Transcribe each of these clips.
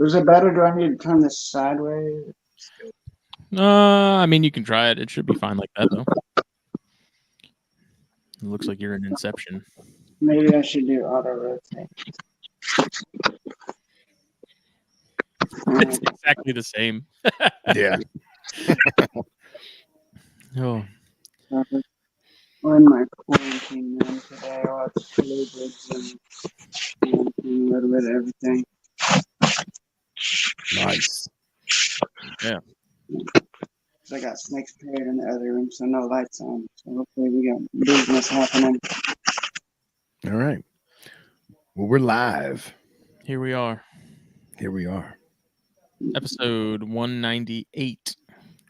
Is it better? Do I need to turn this sideways? I mean, you can try it. It should be fine like that, though. It looks like you're in Inception. Maybe I should do auto rotate. It's exactly the same. Yeah. Oh, We're in my quarantine room today. I watch fluids and a little bit of everything. Nice. Yeah. So I got snakes parade in the other room, so no lights on. So hopefully we got business happening. All right. Well, we're live. Here we are. Here we are. Episode 198.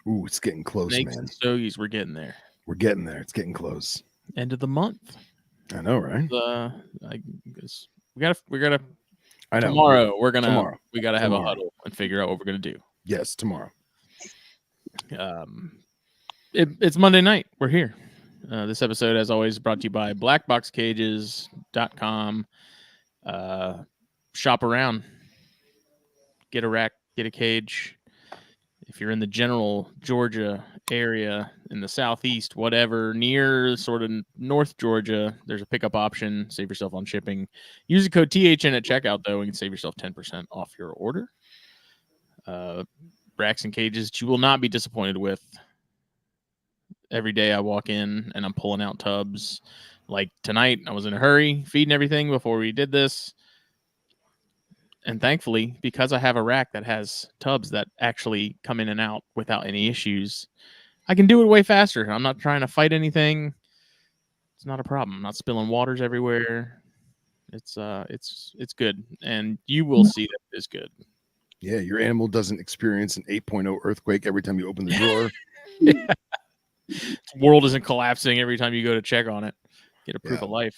Ooh, it's getting close, Snakes man. and Stogies, we're getting there. We're getting there. It's getting close. End of the month. I know, right? I guess we gotta. I know. Tomorrow we gotta have a huddle and figure out what we're gonna do. Yes, tomorrow. It's Monday night. We're here. This episode, as always, is brought to you by BlackBoxCages.com. Shop around. Get a rack. Get a cage. If you're in the general Georgia area, in the southeast, whatever, near sort of North Georgia, there's a pickup option. Save yourself on shipping. Use the code THN at checkout, though, and you can save yourself 10% off your order. Racks and cages that you will not be disappointed with. Every day I walk in and I'm pulling out tubs. Like tonight, I was in a hurry feeding everything before we did this. And thankfully, because I have a rack that has tubs that actually come in and out without any issues, I can do it way faster. I'm not trying to fight anything. It's not a problem. I'm not spilling waters everywhere. It's good. And you will see that it's good. Yeah, your animal doesn't experience an 8.0 earthquake every time you open the door. Yeah. The world isn't collapsing every time you go to check on it. Get a proof of life.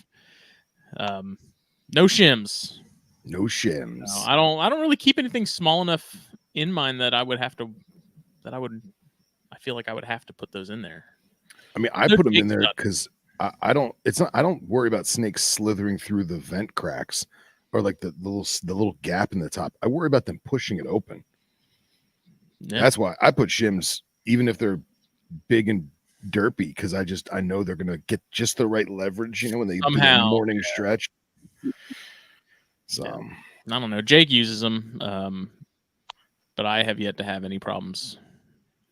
No shims. No shims. No, I don't really keep anything small enough in mind that I feel like I would have to put those in there. I mean, I put them in there because I don't worry about snakes slithering through the vent cracks or like the little gap in the top. I worry about them pushing it open. Yeah. That's why I put shims, even if they're big and derpy, because I know they're gonna get just the right leverage, when they do their morning stretch. So I don't know. Jake uses them, but I have yet to have any problems.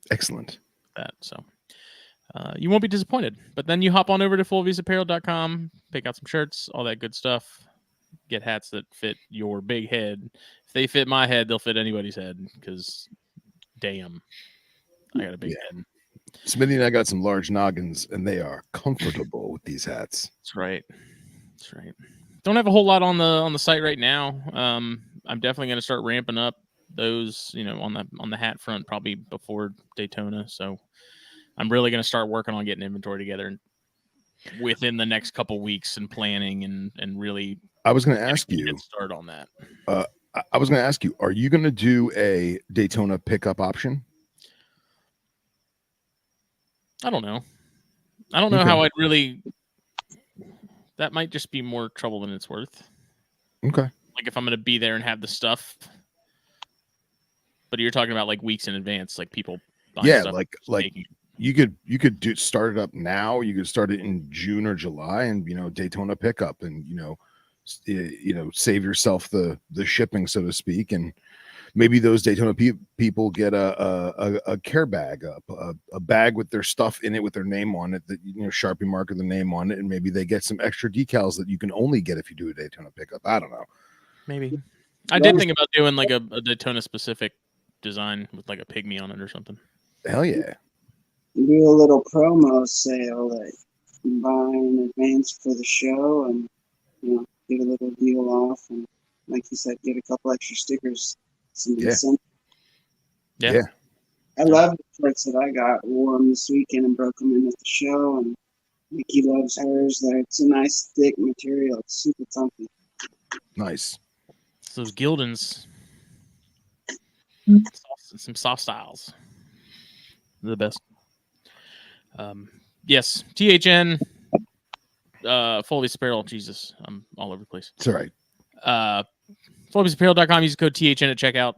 Excellent. With that so you won't be disappointed. But then you hop on over to fullviewsapparel.com, pick out some shirts, all that good stuff. Get hats that fit your big head. If they fit my head, they'll fit anybody's head. Because, damn, I got a big head. Smitty and I got some large noggins, and they are comfortable with these hats. That's right. That's right. Don't have a whole lot on the site right now. I'm definitely going to start ramping up those, on the hat front probably before Daytona. So I'm really going to start working on getting inventory together within the next couple weeks and planning and really. I was going to ask you. Get start on that. I was going to ask you, are you going to do a Daytona pickup option? I don't know. I don't know how I'd really. That might just be more trouble than it's worth. Okay. Like if I'm going to be there and have the stuff. But you're talking about like weeks in advance, like people. Yeah, stuff like you could start it up now. You could start it in June or July, and Daytona pickup, and save yourself the shipping, so to speak, and maybe those Daytona people get a care bag up, a bag with their stuff in it with their name on it that Sharpie marker the name on it, and maybe they get some extra decals that you can only get if you do a Daytona pickup. I don't know. Maybe. I did think about doing like a Daytona specific design with like a pygmy on it or something. Hell yeah. Do a little promo sale that you buy in advance for the show and get a little deal off, and like you said, get a couple extra stickers. Yeah. I love the shirts that I got. Wore them this weekend and broke them in at the show. And Mickey loves hers. It's a nice thick material. It's super comfy. Nice. It's those Gildans. Some soft styles. They're the best. Yes, THN. Full Apparel. Jesus, I'm all over the place. It's all right. Stogiesapparel.com. Use the code THN at checkout.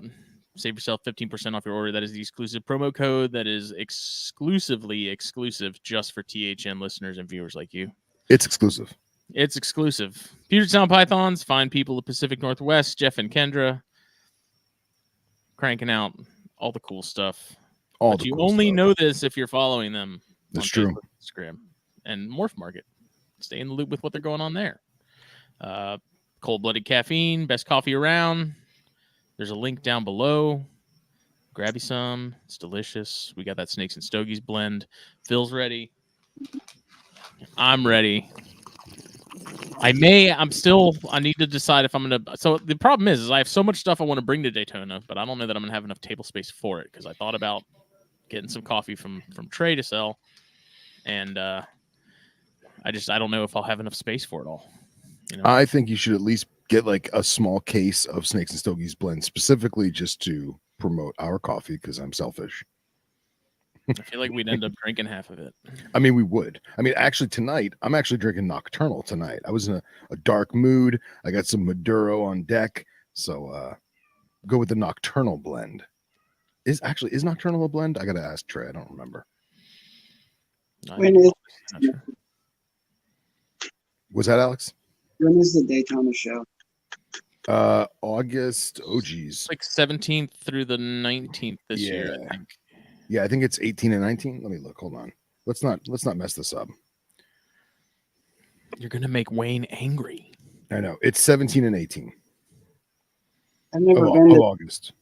Save yourself 15% off your order. That is the exclusive promo code that is exclusively exclusive just for THN listeners and viewers like you. It's exclusive. It's exclusive. Puget Sound Pythons, fine people of the Pacific Northwest, Jeff and Kendra, cranking out all the cool stuff. But you only know this if you're following them. That's on true. Facebook, Instagram, and Morph Market. Stay in the loop with what they're going on there. Cold-blooded caffeine, best coffee around. There's a link down below. Grab you some. It's delicious. We got that Snakes and Stogies blend. Phil's ready. I'm ready. I need to decide if I'm going to. So the problem is I have so much stuff I want to bring to Daytona, but I don't know that I'm going to have enough table space for it because I thought about getting some coffee from Trey to sell. And I don't know if I'll have enough space for it all. You know? I think you should at least get like a small case of Snakes and Stogies blend specifically just to promote our coffee because I'm selfish. I feel like we'd end up drinking half of it. I mean, we would. I mean, actually tonight, I'm actually drinking Nocturnal tonight. I was in a dark mood. I got some Maduro on deck. So go with the Nocturnal blend. Is Nocturnal a blend? I got to ask Trey. I don't remember. Was that Alex? When is the Daytona show? August. Oh, geez. Like 17th through the 19th this year, I think. Yeah, I think it's 18 and 19. Let me look. Hold on. Let's not mess this up. You're gonna make Wayne angry. I know. It's 17 and 18. I've never been to August.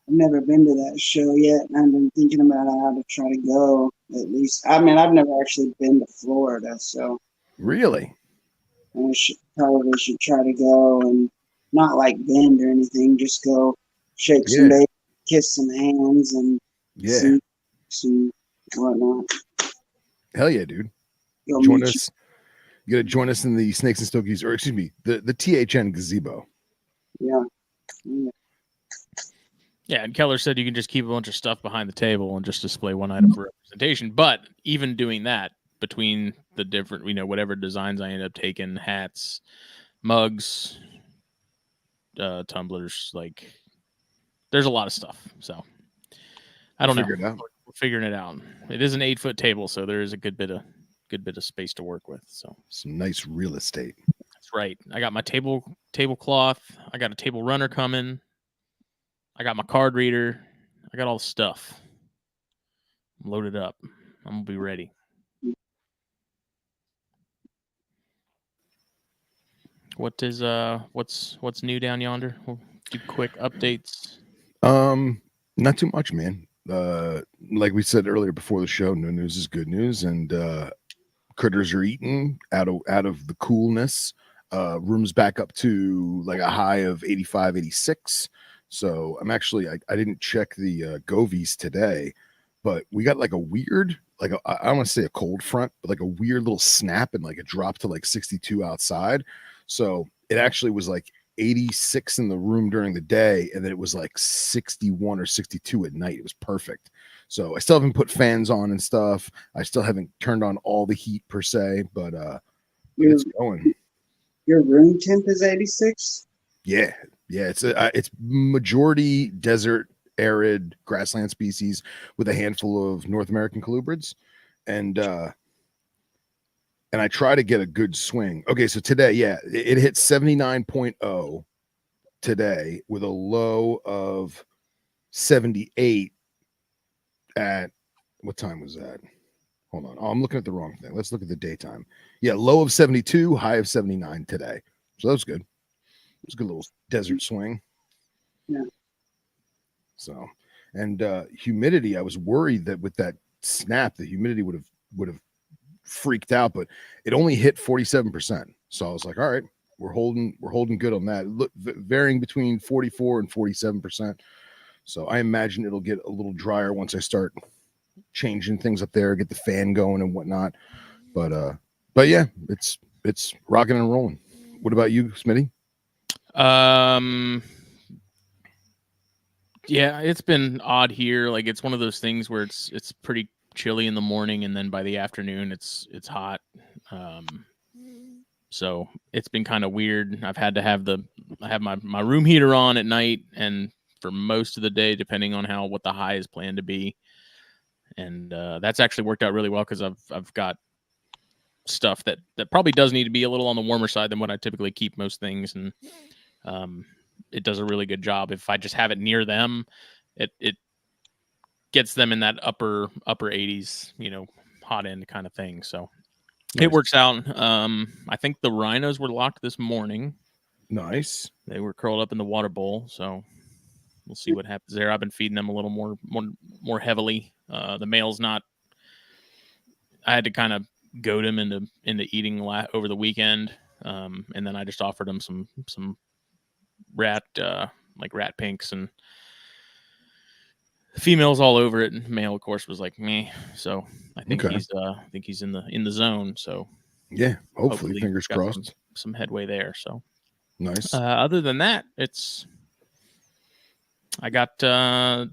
I've never been to that show yet, and I've been thinking about how to try to go at least. I mean, I've never actually been to Florida, so really, I probably should try to go and not like bend or anything. Just go shake some baby, kiss some hands, and some whatnot. Hell yeah, dude! Join us. You gotta join us in the Snakes and Stogies, or excuse me, the THN gazebo. Yeah. Yeah, and Keller said you can just keep a bunch of stuff behind the table and just display one item for representation. But even doing that, between the different, whatever designs I end up taking, hats, mugs, tumblers, like there's a lot of stuff. So I don't know. We're figuring it out. It is an 8-foot table, so there is a good bit of space to work with. So some nice real estate. That's right. I got my tablecloth. I got a table runner coming. I got my card reader. I got all the stuff. I'm loaded up. I'm gonna be ready. What's new down yonder? We'll do quick updates. Not too much, man. Like we said earlier before the show, no news is good news, and critters are eating out of the coolness. Room's back up to like a high of 85, 86. So I'm actually, I didn't check the Govies today, but we got like a weird, I don't want to say a cold front, but like a weird little snap, and like it dropped to like 62 outside. So it actually was like 86 in the room during the day, and then it was like 61 or 62 at night. It was perfect. So I still haven't put fans on and stuff. I still haven't turned on all the heat per se, but it's going. Your room temp is 86? Yeah. Yeah, it's majority desert, arid grassland species with a handful of North American colubrids, and I try to get a good swing. Okay, so today, it hit 79.0 today with a low of 78 at what time was that? Hold on, I'm looking at the wrong thing. Let's look at the daytime. Yeah, low of 72, high of 79 today. So that was good. It was a good little desert swing. Yeah. So, and humidity, I was worried that with that snap, the humidity would have freaked out, but it only hit 47%. So I was like, all right, we're holding good on that. Look, varying between 44 and 47%. So I imagine it'll get a little drier once I start changing things up there, get the fan going and whatnot. But yeah, it's rocking and rolling. What about you, Smitty? Yeah, it's been odd here. Like it's one of those things where it's pretty chilly in the morning, and then by the afternoon it's hot. So it's been kind of weird. I've had to have I have my room heater on at night and for most of the day, depending on what the high is planned to be. And that's actually worked out really well because I've got stuff that probably does need to be a little on the warmer side than what I typically keep most things, and it does a really good job. If I just have it near them, it gets them in that upper 80s, hot end kind of thing. So Nice. it works out. I think the rhinos were locked this morning. Nice. They were curled up in the water bowl, so we'll see what happens there. I've been feeding them a little more heavily. The male's not. I had to kind of goad him into eating over the weekend, and then I just offered him some rat rat pinks, and the female's all over it. And male, of course, was like meh. So I think he's in the zone. So yeah, hopefully fingers crossed. Some headway there. So nice. Other than that, I got a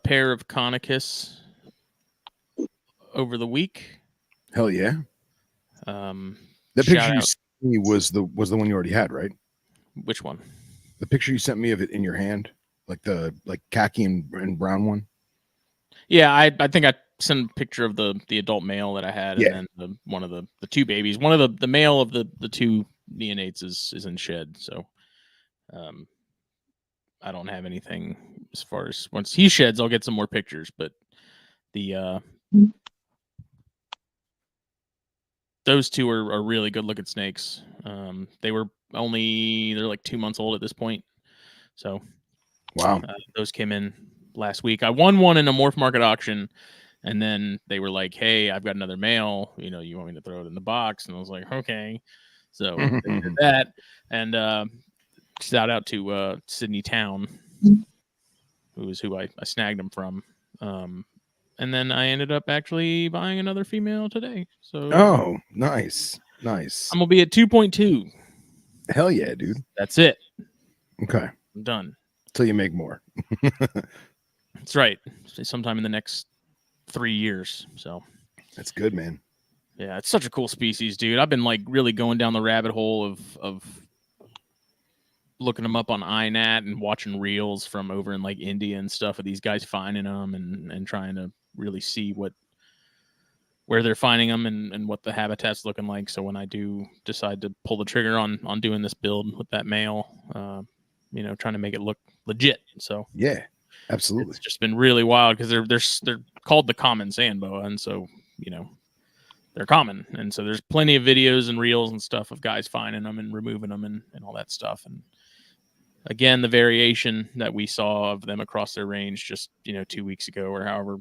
pair of Conicus over the week. Hell yeah. The picture you sent me was the one you already had, right? Which one? The picture you sent me of it in your hand, like the khaki and brown one. Yeah, I think I sent a picture of the adult male that I had, and then one of the two babies. One of the male of the two neonates is in shed, so I don't have anything as far as once he sheds, I'll get some more pictures. But those two are really good looking snakes. They're like 2 months old at this point. So wow, those came in last week. I won one in a morph market auction, and then they were like, "Hey, I've got another male. You want me to throw it in the box?" And I was like, "Okay." So they did that, and shout out to Sydney Town, who I snagged them from. And then I ended up actually buying another female today. So nice. I'm gonna be at 2.2. Hell yeah, dude. That's it. Okay, I'm done. Till you make more. That's right. Sometime in the next 3 years. So that's good, man. Yeah, it's such a cool species, dude. I've been really going down the rabbit hole of looking them up on iNat and watching reels from over in India and stuff of these guys finding them and trying to really see where they're finding them and what the habitat's looking like. So when I do decide to pull the trigger on doing this build with that male, trying to make it look legit. So yeah, absolutely. It's just been really wild because they're called the common sand boa, and so they're common, and so there's plenty of videos and reels and stuff of guys finding them and removing them and all that stuff. And again, the variation that we saw of them across their range just 2 weeks ago or however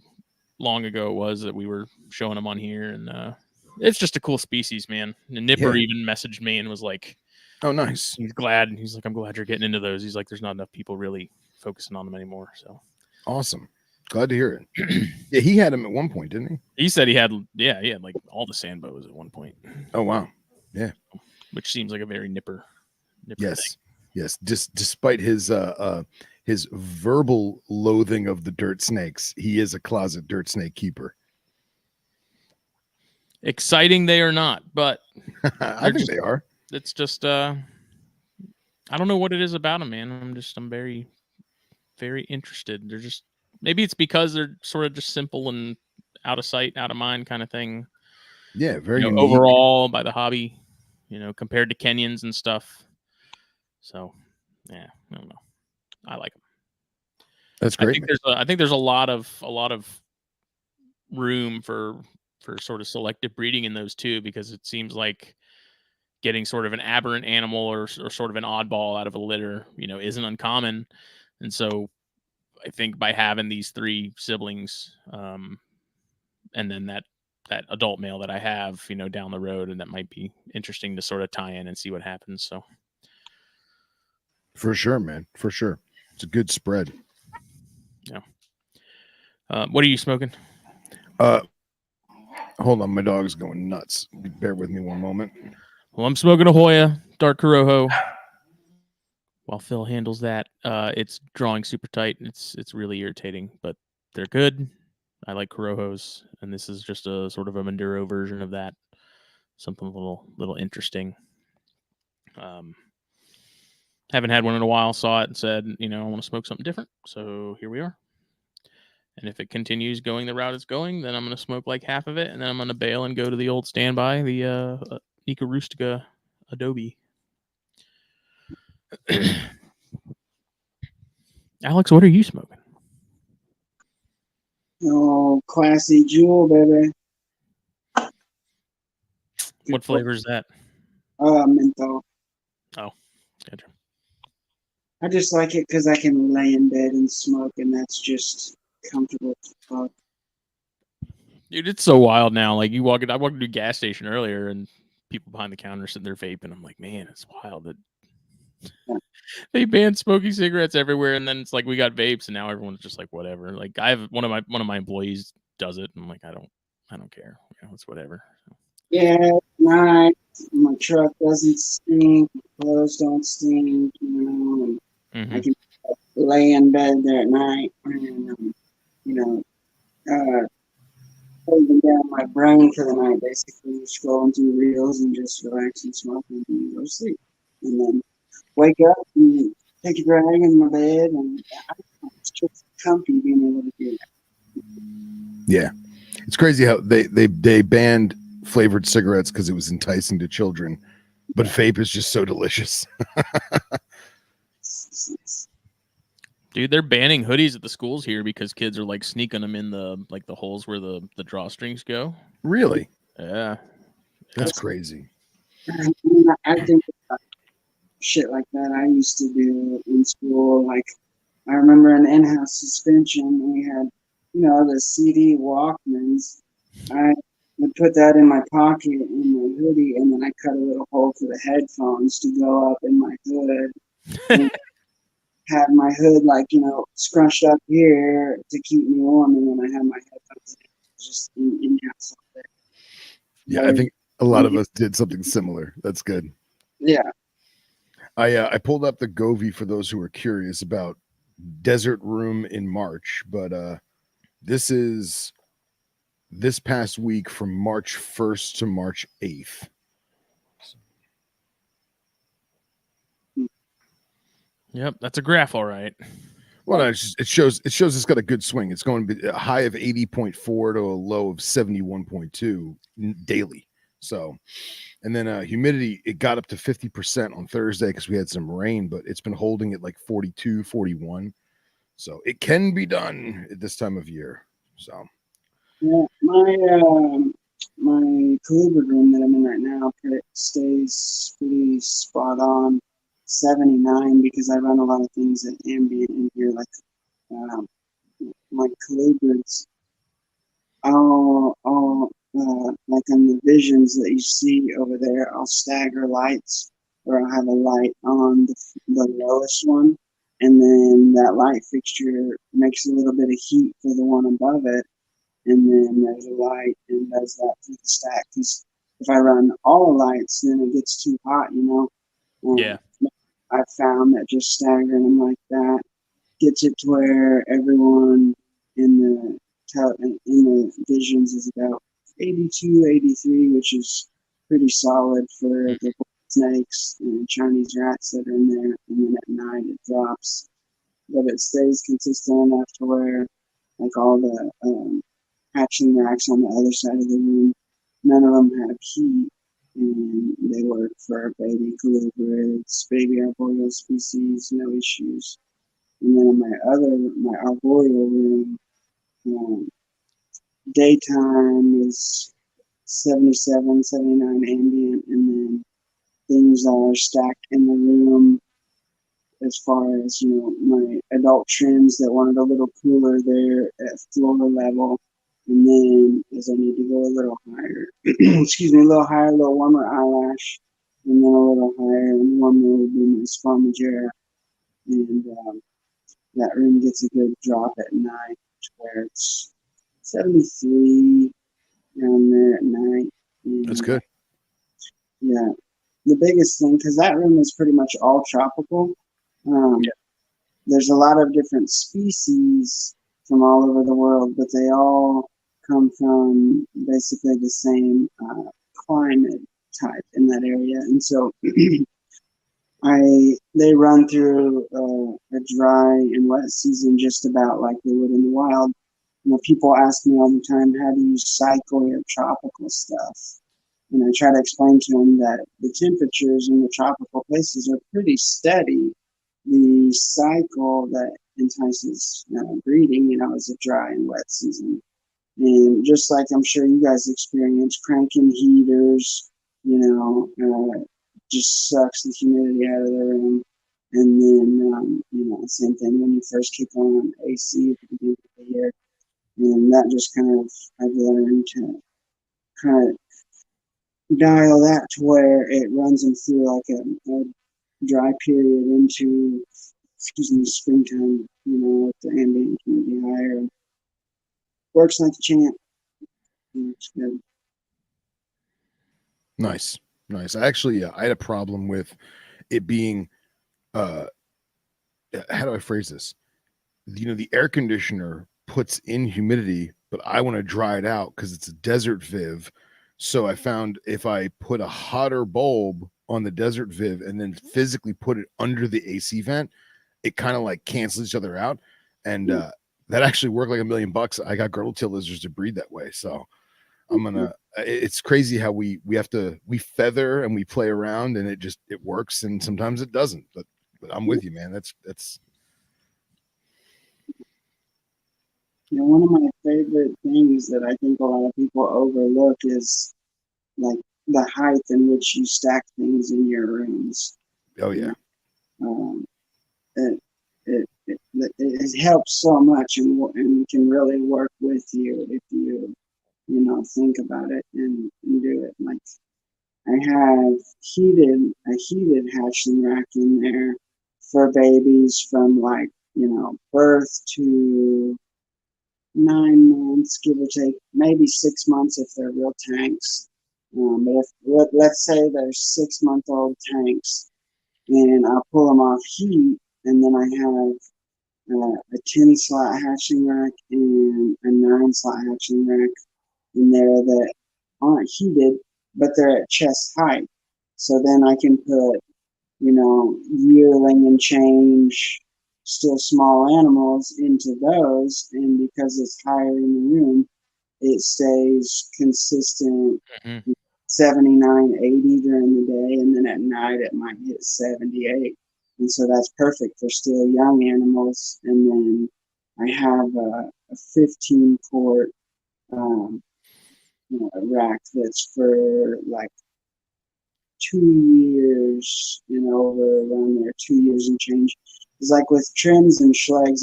long ago it was that we were showing them on here, and it's just a cool species, man. And Nipper even messaged me and was like, "Oh, nice." He's glad. He's like, "I'm glad you're getting into those." He's like, "There's not enough people really focusing on them anymore." So awesome. Glad to hear it. Yeah, he had them at one point, didn't he? He said he had like all the sand boas at one point. Oh wow. Yeah. Which seems like a very nipper yes. thing. Yes. Despite his verbal loathing of the dirt snakes, he is a closet dirt snake keeper. Exciting they are not, but I think they are. It's just I don't know what it is about them, man. I'm very, very interested. They're just, maybe it's because they're sort of just simple and out of sight, out of mind kind of thing. Yeah, very overall by the hobby, compared to Kenyans and stuff. So, yeah, I don't know. I like them. That's great. I think there's a lot of room for sort of selective breeding in those too, because it seems like getting sort of an aberrant animal or sort of an oddball out of a litter, isn't uncommon. And so I think by having these 3 siblings, and then that adult male that I have, down the road, and that might be interesting to sort of tie in and see what happens. So for sure, man, for sure. It's a good spread. Yeah. What are you smoking? Hold on, my dog's going nuts. Bear with me one moment. Well, I'm smoking a Hoya Dark Corojo. While Phil handles that, it's drawing super tight. It's really irritating, but they're good. I like Corojos, and this is just a sort of a Maduro version of that. Something a little interesting. Haven't had one in a while. Saw it and said, I want to smoke something different. So here we are. And if it continues going the route it's going, then I'm going to smoke like half of it, and then I'm going to bail and go to the old standby, the Nika Rustica Adobe. Alex, what are you smoking? Oh, classy jewel, baby. What flavor is that? Menthol. Oh, gotcha. I just like it because I can lay in bed and smoke, and that's just comfortable as fuck. Dude, it's so wild now. Like I walked into a gas station earlier, and people behind the counter sitting there vaping. I'm like, man, it's wild that they banned smoking cigarettes everywhere, and then it's like we got vapes, and now everyone's just like, whatever. Like I have one of my employees does it, and I'm like, I don't care. It's whatever. Yeah, my truck doesn't stink, my clothes don't stink, and I can lay in bed there at night and holding down my brain for the night, basically scrolling through reels and just relaxing, smoking, and go to sleep, and then wake up and take a drag in my bed, and it's just comfy being able to do that. Yeah, it's crazy how they banned flavored cigarettes because it was enticing to children, but vape is just so delicious. Dude, they're banning hoodies at the schools here because kids are like sneaking them in the holes where the drawstrings go. Really? Yeah. That's crazy. I think shit like that I used to do in school. Like I remember in in-house suspension, we had, the CD Walkmans. I would put that in my pocket in my hoodie, and then I cut a little hole for the headphones to go up in my hood. And have my hood scrunched up here to keep me warm, and then I have my headphones just in-house up there. Yeah, I think a lot of us did something similar. That's good. Yeah. I pulled up the Govee for those who are curious about Desert Room in March, but this is this past week from March 1st to March 8th. Yep, that's a graph, all right. Well, no, it shows it's got a good swing. It's going to be a high of 80.4 to a low of 71.2 daily. So, and then humidity, it got up to 50% on Thursday because we had some rain, but it's been holding at like 42, 41. So it can be done at this time of year. So yeah, my colubrid room that I'm in right now stays pretty spot on 79 because I run a lot of things at ambient in here, like my colubrids. Like on the visions that you see over there, I'll stagger lights, or I'll have a light on the lowest one, and then that light fixture makes a little bit of heat for the one above it, and then there's a light and does that through the stack. Because if I run all the lights, then it gets too hot, Yeah. I've found that just staggering them like that gets it to where everyone in the visions is about 82, 83, which is pretty solid for the snakes and Chinese rats that are in there. And then at night it drops, but it stays consistent enough to where, like all the hatching racks on the other side of the room, none of them have heat, and they work for baby colubrids, baby arboreal species, no issues. And then in my arboreal room, daytime is 77, 79 ambient, and then things are stacked in the room as far as, my adult trims that wanted a little cooler there at floor level. And then as I need to go a little higher, excuse me, a little higher, a little warmer eyelash, and then a little higher and warmer would be my sparmigera. And that room gets a good drop at night where it's 73 down there at night. And, that's good. Yeah. The biggest thing, because that room is pretty much all tropical. There's a lot of different species from all over the world, but they all come from basically the same climate type in that area. And so they run through a dry and wet season just about like they would in the wild. People ask me all the time, how do you cycle your tropical stuff? And I try to explain to them that the temperatures in the tropical places are pretty steady. The cycle that entices breeding, is a dry and wet season. And just like I'm sure you guys experience, cranking heaters, just sucks the humidity out of the room. And then, same thing when you first kick on AC at the beginning of the year. And that just I've learned to kind of dial that to where it runs them through like a dry period into, springtime, with the ambient humidity higher. Works like a champ. It's good. Nice. I actually, I had a problem with it being, how do I phrase this? The air conditioner puts in humidity, but I want to dry it out because it's a desert viv. So I found if I put a hotter bulb on the desert viv and then physically put it under the AC vent, it kind of like cancels each other out. And that actually worked like $1 million. I got girdle tail lizards to breed that way. So it's crazy how we feather and we play around and it works. And sometimes it doesn't, but I'm with you, man. That's one of my favorite things that I think a lot of people overlook is like the height in which you stack things in your rooms. Oh yeah. It helps so much and can really work with you if you think about it and do it. Like I have a heated hatchling rack in there for babies from like birth to 9 months, give or take, maybe 6 months if they're real tanks. But if let's say they're 6-month-old tanks, and I'll pull them off heat, and then I have a 10-slot hatching rack and a 9-slot hatching rack in there that aren't heated, but they're at chest height. So then I can put, yearling and change, still small animals into those, and because it's higher in the room, it stays consistent 79, 80 during the day, and then at night it might hit 78. And so that's perfect for still young animals. And then I have a 15-quart rack that's for like 2 years and over, around there, 2 years and change. It's like with trims and schlegs,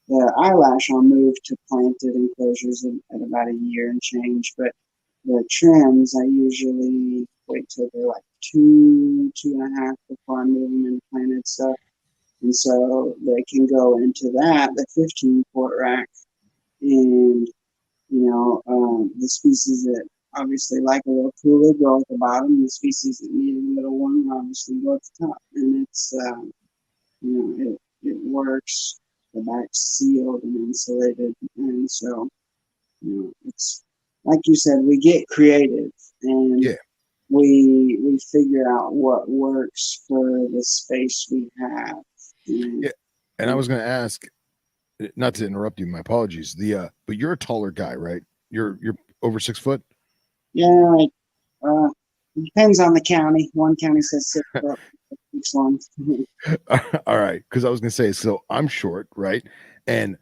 the eyelash I'll move to planted enclosures at about a year and change, but the trims I usually wait till they're like 2.5 before I move them into planted stuff. And so they can go into the 15-quart rack, and the species that obviously like a little cooler go at the bottom. The species that need a little warmer obviously go at the top. And it's it works. The back's sealed and insulated, and so it's like you said, we get creative and we figure out what works for the space we have. And I was going to ask, not to interrupt you, my apologies. But you're a taller guy, right? You're over 6 foot. Yeah, it depends on the county. One county says 6 foot. All right, because I was going to say, so I'm short, right? And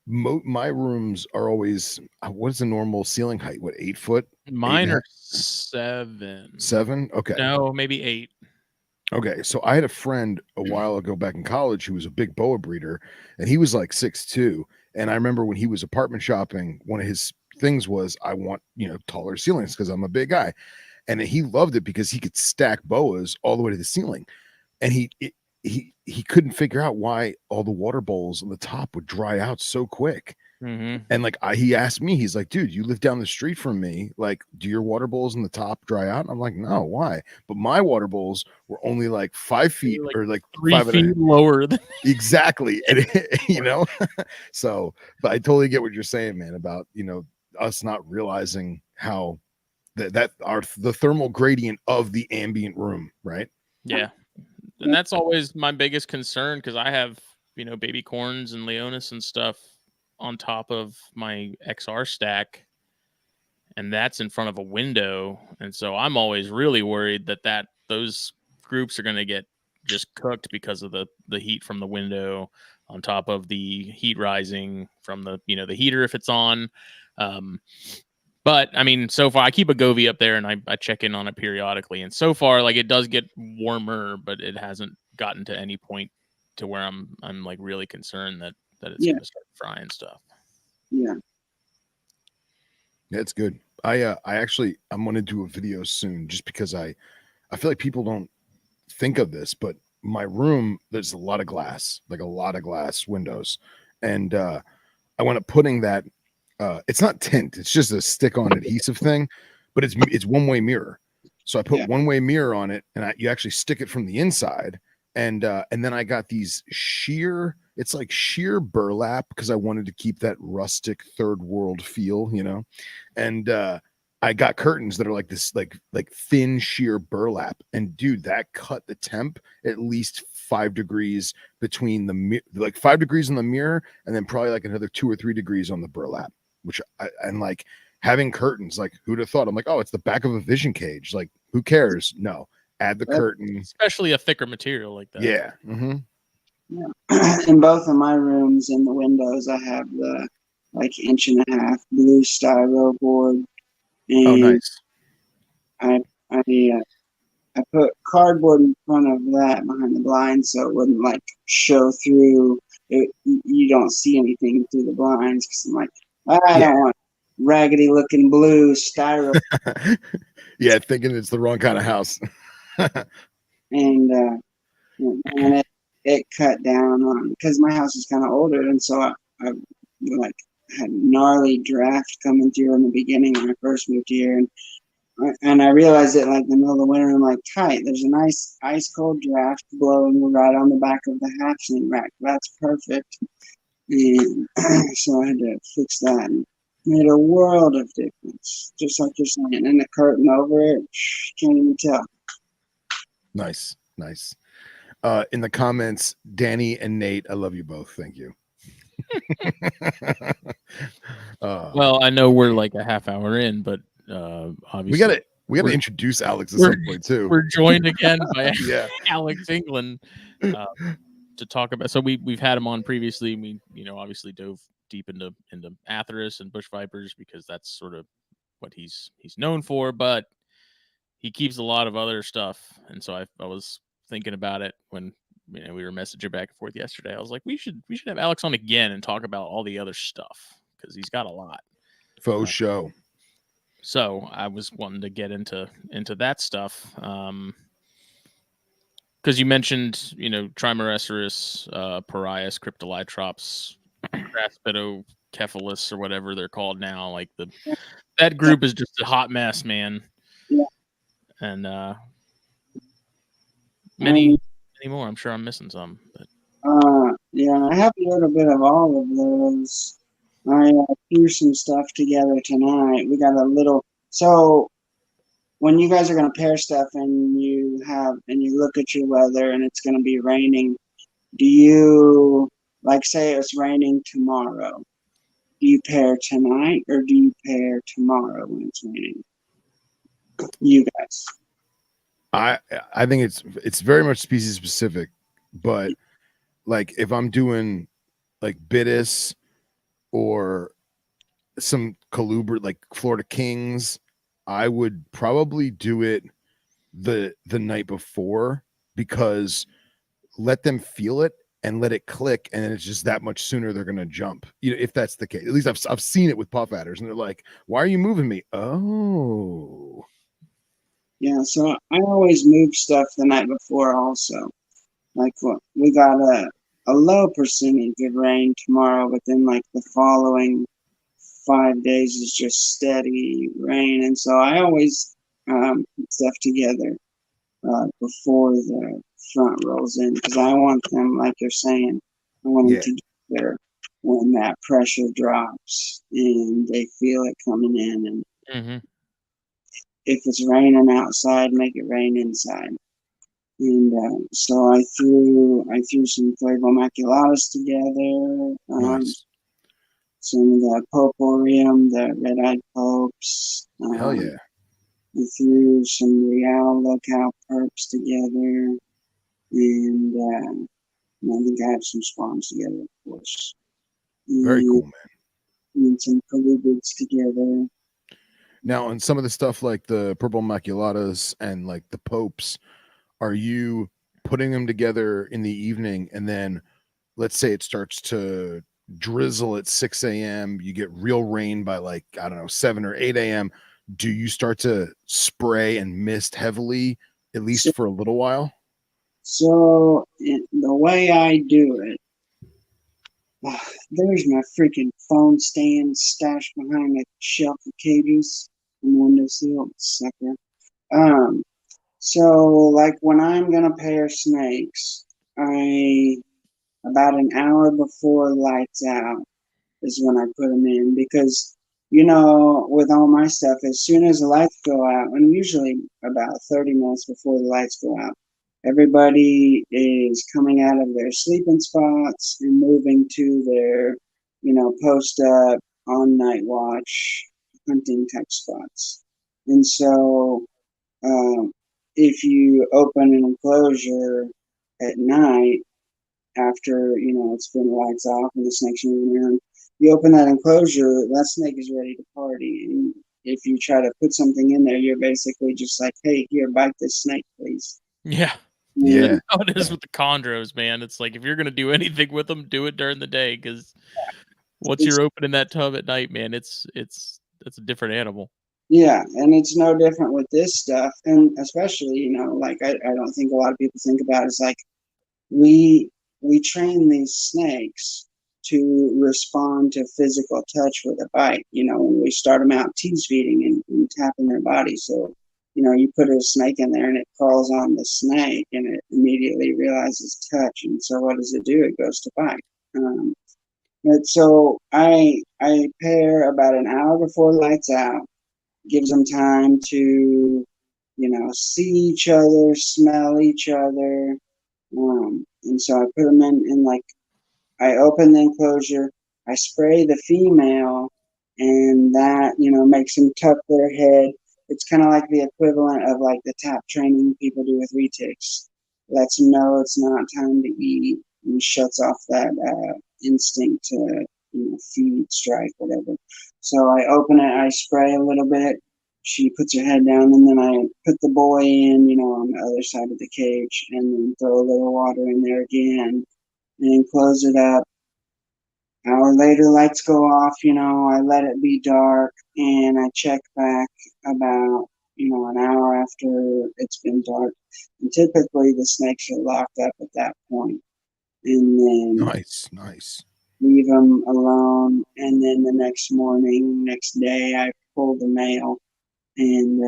my rooms are always, what is the normal ceiling height? What, 8 foot? Mine are 7. 7? Okay. No, maybe 8. Okay, so I had a friend a while ago back in college who was a big boa breeder, and he was like 6'2". And I remember when he was apartment shopping, one of his things was, I want, taller ceilings because I'm a big guy. And he loved it because he could stack boas all the way to the ceiling. And he couldn't figure out why all the water bowls on the top would dry out so quick. Mm-hmm. And like he asked me, he's like, dude, you live down the street from me. Like, do your water bowls in the top dry out? And I'm like, no, why? But my water bowls were only like 5 feet or like 3 feet lower than exactly. And so, but I totally get what you're saying, man, about us not realizing how the thermal gradient of the ambient room, right? Yeah. And that's always my biggest concern, because I have, baby corns and Leonis and stuff on top of my XR stack, and that's in front of a window. And so I'm always really worried that those groups are going to get just cooked because of the heat from the window, on top of the heat rising from the heater if it's on. But I mean, so far I keep a Govee up there, and I check in on it periodically. And so far, like, it does get warmer, but it hasn't gotten to any point to where I'm like really concerned that it's going to start frying stuff. Yeah. Yeah, it's good. I'm going to do a video soon, just because I feel like people don't think of this, but my room, there's a lot of glass windows. And I went up putting that, it's not tint, it's just a stick-on adhesive thing, but it's one-way mirror. So I put one-way mirror on it, and you actually stick it from the inside. And then I got these sheer burlap, because I wanted to keep that rustic third world feel, and I got curtains that are like this, like thin sheer burlap. And dude, that cut the temp at least 5 degrees between like 5 degrees on the mirror, and then probably like another 2 or 3 degrees on the burlap, and like having curtains, like, who'd have thought? I'm like, oh, it's the back of a vision cage. Like, who cares? No, add the curtain, especially a thicker material like that. Yeah. Mm-hmm. Yeah. In both of my rooms, in the windows, I have the 1.5 inch blue styro board. And oh, nice. I put cardboard in front of that behind the blinds, so it wouldn't show through. You don't see anything through the blinds, because I'm like, I don't want raggedy looking blue styro. Yeah, thinking it's the wrong kind of house. And it cut down on, because my house is kind of older, and so I had gnarly draft coming through in the beginning when I first moved here, and I realized it in the middle of the winter. I'm like, tight, there's a nice ice cold draft blowing right on the back of the hatchling rack. That's perfect. And so I had to fix that, and made a world of difference, just like you're saying. And the curtain over it, can't even tell. Nice. In the comments, Danny and Nate, I love you both. Thank you. Well, I know we're like a half hour in, but obviously we gotta introduce Alex at some point too. We're joined again by Alex England to talk about. So we've had him on previously. We obviously dove deep into Atheris and bush vipers, because that's sort of what he's known for. But he keeps a lot of other stuff, and so I was thinking about it when we were messaging back and forth yesterday. I was like, we should have Alex on again and talk about all the other stuff, because he's got a lot. Faux show. So I was wanting to get into that stuff, because you mentioned Trimeresurus, Parias, Cryptolytrops, Craspitocephalus, or whatever they're called now. Like that group is just a hot mess, man. Yeah. And many more. I'm sure I'm missing some. But I have a little bit of all of those. I threw some stuff together tonight. We got a little. So when you guys are going to pair stuff, and you look at your weather and it's going to be raining, do you, say it's raining tomorrow? Do you pair tonight, or do you pair tomorrow when it's raining? You guys. I think it's very much species specific, but if I'm doing Bitis or some colubrid like Florida Kings, I would probably do it the night before, because let them feel it and let it click, and it's just that much sooner they're gonna jump. If that's the case. At least I've seen it with puff adders, and they're like, "Why are you moving me?" Oh. Yeah, so I always move stuff the night before also. We got a low percentage of rain tomorrow, but then the following 5 days is just steady rain. And so I always put stuff together before the front rolls in, because I want them, like you're saying, I want them to get there when that pressure drops and they feel it coming in. And if it's raining outside, make it rain inside. And so I threw some Flavor Maculatus together. Nice. Some of the Poporium, the red-eyed popes. Hell yeah. I threw some Real Locale perps together, and I think I have some spawns together, of course. Very cool, man. And some colubrids together. Now, and some of the stuff like the purple maculatas and like the popes, are you putting them together in the evening, and then let's say it starts to drizzle at 6 a.m., you get real rain by like, I don't know, 7 or 8 a.m. Do you start to spray and mist heavily, at least for a little while? So the way I do it, there's my freaking phone stand stashed behind a shelf of cages and windowsill, sucker. So like when I'm gonna pair snakes, about an hour before lights out is when I put them in, because with all my stuff, as soon as the lights go out, and usually about 30 minutes before the lights go out, everybody is coming out of their sleeping spots and moving to their, post up on night watch hunting type spots. And so, if you open an enclosure at night after, it's been lights off and the snake's moving around, you open that enclosure, that snake is ready to party. And if you try to put something in there, you're basically just like, hey, here, bite this snake, please. Yeah. Yeah. That's how it is with the chondros, man. It's like, if you're going to do anything with them, do it during the day, because once you're opening that tub at night, man, it's a different animal. Yeah, and it's no different with this stuff. And especially, like I don't think a lot of people think about it, is like we train these snakes to respond to physical touch with a bite. When we start them out tease feeding and tapping their body. So, you put a snake in there and it crawls on the snake and it immediately realizes touch. And so what does it do? It goes to bite. But so I pair about an hour before lights out, gives them time to, see each other, smell each other. And so I put them in like, I open the enclosure, I spray the female, and that, makes them tuck their head. It's kind of like the equivalent of like the tap training people do with retics. Lets them know it's not time to eat and shuts off that instinct to, feed, strike, whatever. So I open it, I spray a little bit. She puts her head down, and then I put the boy in, on the other side of the cage, and then throw a little water in there again, and close it up. Hour later, lights go off, I let it be dark, and I check back about, an hour after it's been dark. And typically the snakes are locked up at that point. And then Nice. leave them alone. And then the next day, I pull the male, and,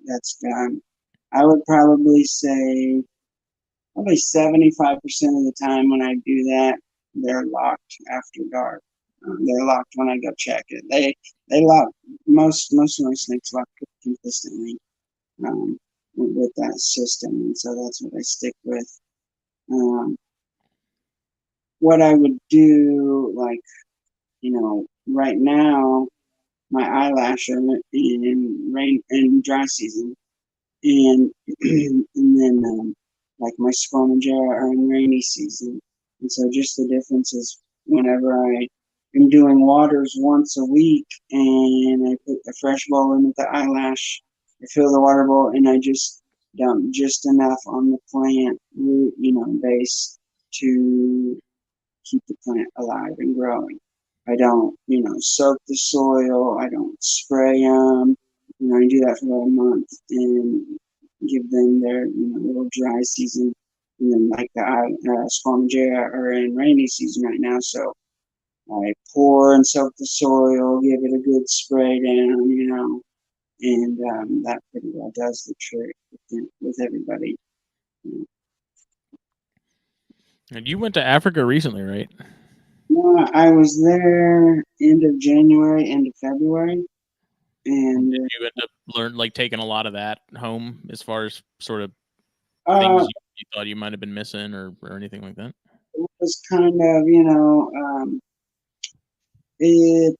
that's done. I would probably say 75% of the time when I do that, they're locked after dark. They're locked when I go check it. They lock, most of my snakes lock consistently with that system, and so that's what I stick with. What I would do, like, right now, my eyelash are in rain and dry season, and and then like my squamagera are in rainy season. And so just the difference is whenever I am doing waters once a week and I put a fresh bowl in with the eyelash, I fill the water bowl and I just dump just enough on the plant root, base to keep the plant alive and growing. I don't, soak the soil. I don't spray them. I do that for about a month and give them their, little dry season. And then like the squamagera are in rainy season right now, so I pour and soak the soil, give it a good spray down, and that pretty well does the trick with everybody. And you went to Africa recently, right? No, I was there end of January, end of February. And did you end up taking a lot of that home as far as sort of things you thought you might have been missing or anything like that? It was kind of, you know, it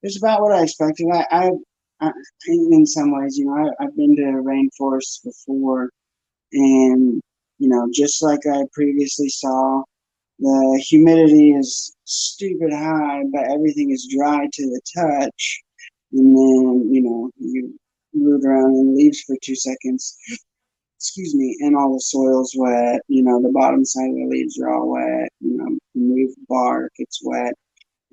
was about what I expected. I in some ways, you know, I've been to rainforests before, and you know, just like I previously saw, the humidity is stupid high, but everything is dry to the touch. And then, you know, you move around in leaves for 2 seconds, excuse me, and all the soil's wet. You know, the bottom side of the leaves are all wet. You know, you move bark, it's wet.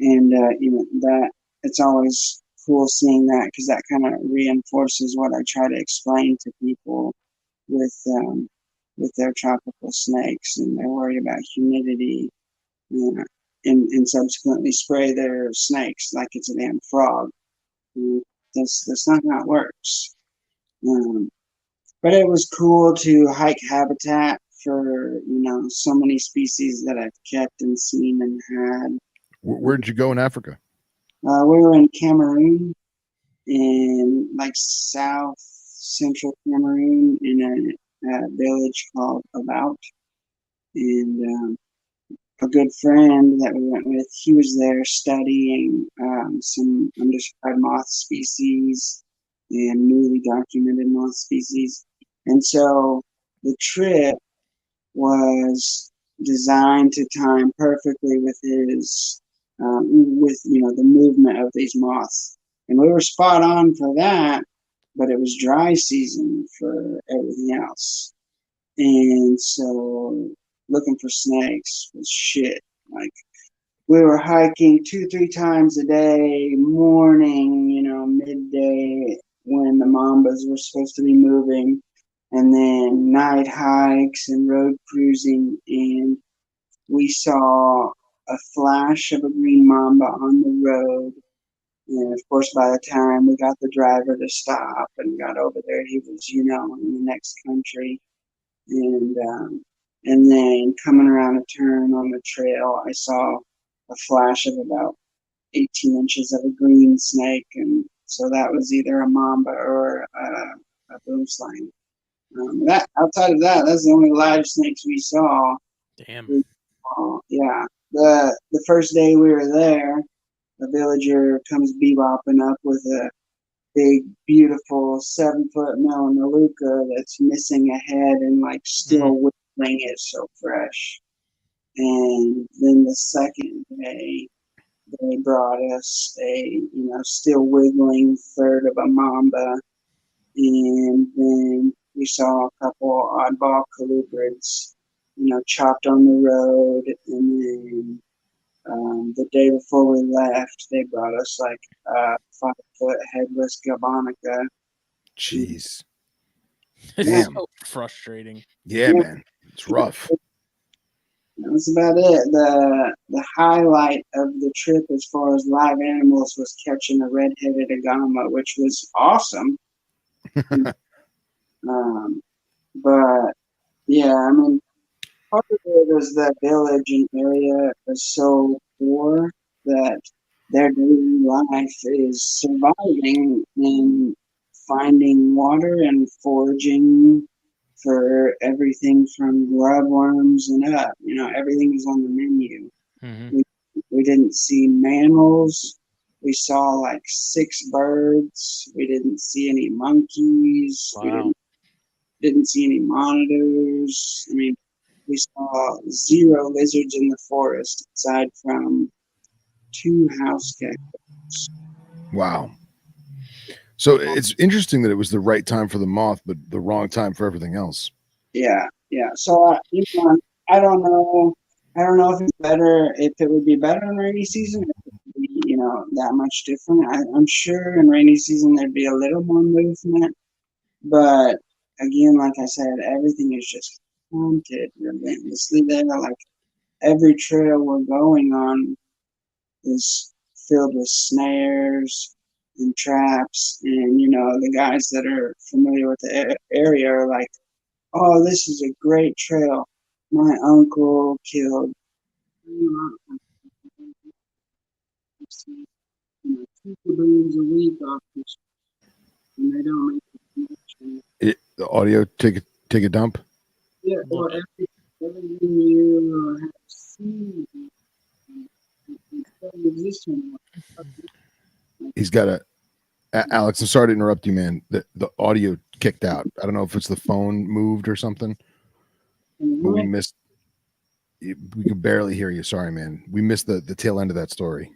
And, you know, that it's always cool seeing that because that kind of reinforces what I try to explain to people with their tropical snakes, and they're worried about humidity, and subsequently spray their snakes like it's a damn frog. That's not how it works. But it was cool to hike habitat for, you know, so many species that I've kept and seen and had. Where did you go in Africa? We were in Cameroon, in like south central Cameroon, in a village called About. And a good friend that we went with, he was there studying some undescribed moth species and newly documented moth species. And so the trip was designed to time perfectly with his, with, you know, the movement of these moths. And we were spot on for that, but it was dry season for everything else. And so looking for snakes was shit. Like, we were hiking 2-3 times a day, morning, you know, midday when the mambas were supposed to be moving, and then night hikes and road cruising. And we saw a flash of a green mamba on the road. And of course, by the time we got the driver to stop and got over there, he was, you know, in the next country. And then coming around a turn on the trail, I saw a flash of about 18 inches of a green snake, and so that was either a mamba or a boomslang. That outside of that, that's the only live snakes we saw. Damn. Yeah. The first day we were there, a villager comes bebopping up with a big, beautiful 7-foot melaleuca that's missing a head and like still wiggling. It's so fresh. And then the second day, they brought us a, you know, still wiggling third of a mamba. And then we saw a couple oddball colubrids, you know, chopped on the road. And then the day before we left, they brought us like a 5-foot headless gabonica. Jeez. It's so frustrating. Yeah, man. It's rough. That's about it. The highlight of the trip as far as live animals was catching a red-headed agama, which was awesome. But yeah, I mean, part of it is the village and area is so poor that their daily life is surviving and finding water and foraging for everything from grub worms and up. You know, everything is on the menu. Mm-hmm. We didn't see mammals. We saw like 6 birds. We didn't see any monkeys. Wow. We didn't see any monitors. I mean, we saw 0 lizards in the forest aside from 2 house geckos. Wow. So it's interesting that it was the right time for the moth, but the wrong time for everything else. Yeah. So you know, I don't know. I don't know if it's better, if it would be better in rainy season, if it would be, you know, that much different. I'm sure in rainy season there'd be a little more movement, but again, like I said, everything is just haunted relentlessly there. Like every trail we're going on is filled with snares and traps, and you know, the guys that are familiar with the area are like, "Oh, this is a great trail. My uncle killed 2 baboons a week off this, and they don't make the connection." The audio take take a dump? Yeah, well, everything you have seen doesn't exist anymore. He's got a Alex, I'm sorry to interrupt you, man. The audio kicked out. I don't know if it's the phone moved or something, but we missed. We could barely hear you. Sorry, man. We missed the tail end of that story.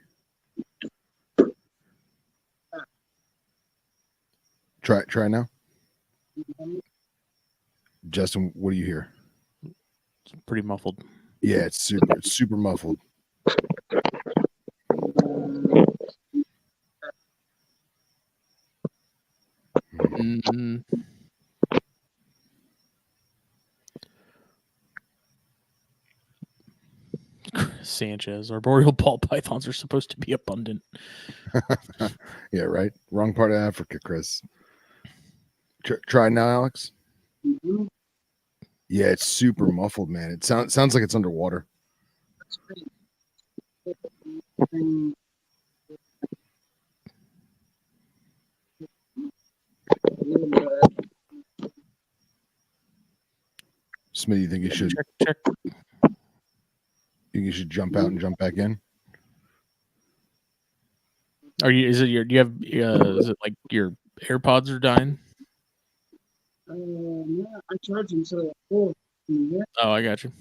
Try now. Justin, what do you hear? It's pretty muffled. Yeah, it's super muffled. Mm-hmm. Sanchez, arboreal ball pythons are supposed to be abundant. Yeah, right. Wrong part of Africa, Chris. Try now, Alex. Mm-hmm. Yeah, it's super muffled, man. It sounds like it's underwater. Smitty, you think you should check? You should jump out and jump back in? Are you? Is it your? Do you have? Is it like your AirPods are dying? Yeah, I charge them so they're full. Yeah. Oh, I got you.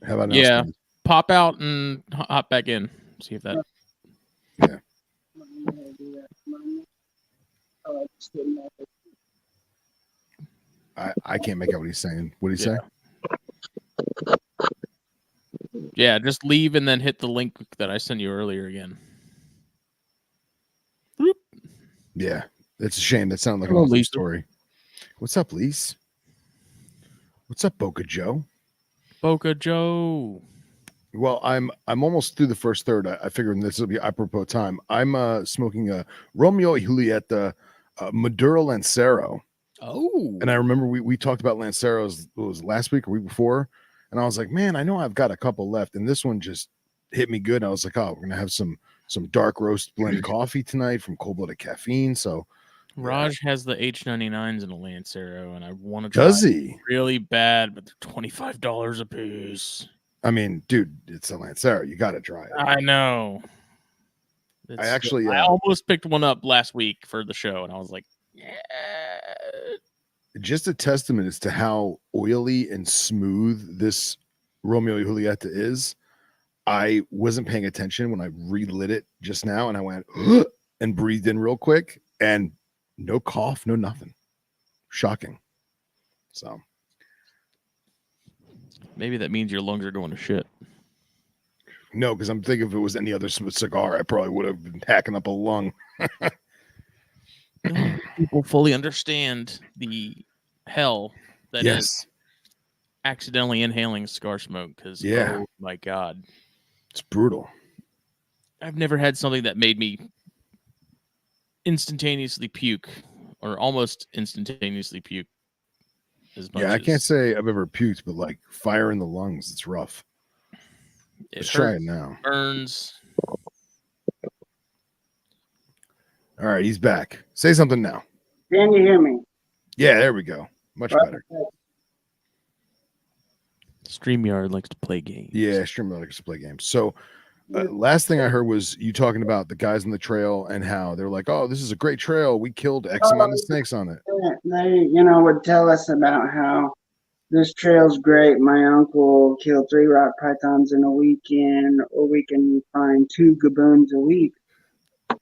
How about now? Yeah, Smitty? pop out and hop back in. See if that. Yeah. I can't make out what he's saying. What did he say? Yeah, just leave and then hit the link that I sent you earlier again. Boop. Yeah, it's a shame. That sounded like an Hello, awesome Lisa. story. What's up, Lise? What's up, Boca Joe? Boca Joe. Well, I'm almost through the first third. I figured this will be apropos time. I'm smoking a Romeo y Julieta Maduro Lancero. Oh, And I remember we talked about Lanceros, it was last week or week before, and I was like, man, I know I've got a couple left, and this one just hit me good. I was like, oh, we're gonna have some dark roast blend coffee tonight from Cold Blooded Caffeine. So Raj has the H99s in a Lancero, and I want to try. Does he? Really bad, but they're $25 a piece. I mean, dude, it's a Lancero. You got to try it. I know. I almost picked one up last week for the show, and I was like, yeah. Just a testament as to how oily and smooth this Romeo y Julieta is. I wasn't paying attention when I relit it just now, and I went and breathed in real quick, and no cough, no nothing. Shocking. So Maybe that means your lungs are going to shit. no, because I'm thinking if it was any other cigar, I probably would have been hacking up a lung. People fully understand the hell that is accidentally inhaling cigar smoke, because oh my god, it's brutal. I've never had something that made me instantaneously puke or almost instantaneously puke as much. I can't say I've ever puked, but like fire in the lungs, it's rough. Let's try it now. Burns. All right, he's back. Say something now. Can you hear me? Yeah, there we go. Much better. StreamYard likes to play games. Yeah, StreamYard likes to play games. So last thing I heard was you talking about the guys on the trail and how they're like, oh, this is a great trail. We killed X amount of snakes on it. They, would tell us about how this trail's great. My uncle killed 3 rock pythons in a weekend, or we can find 2 gaboons a week.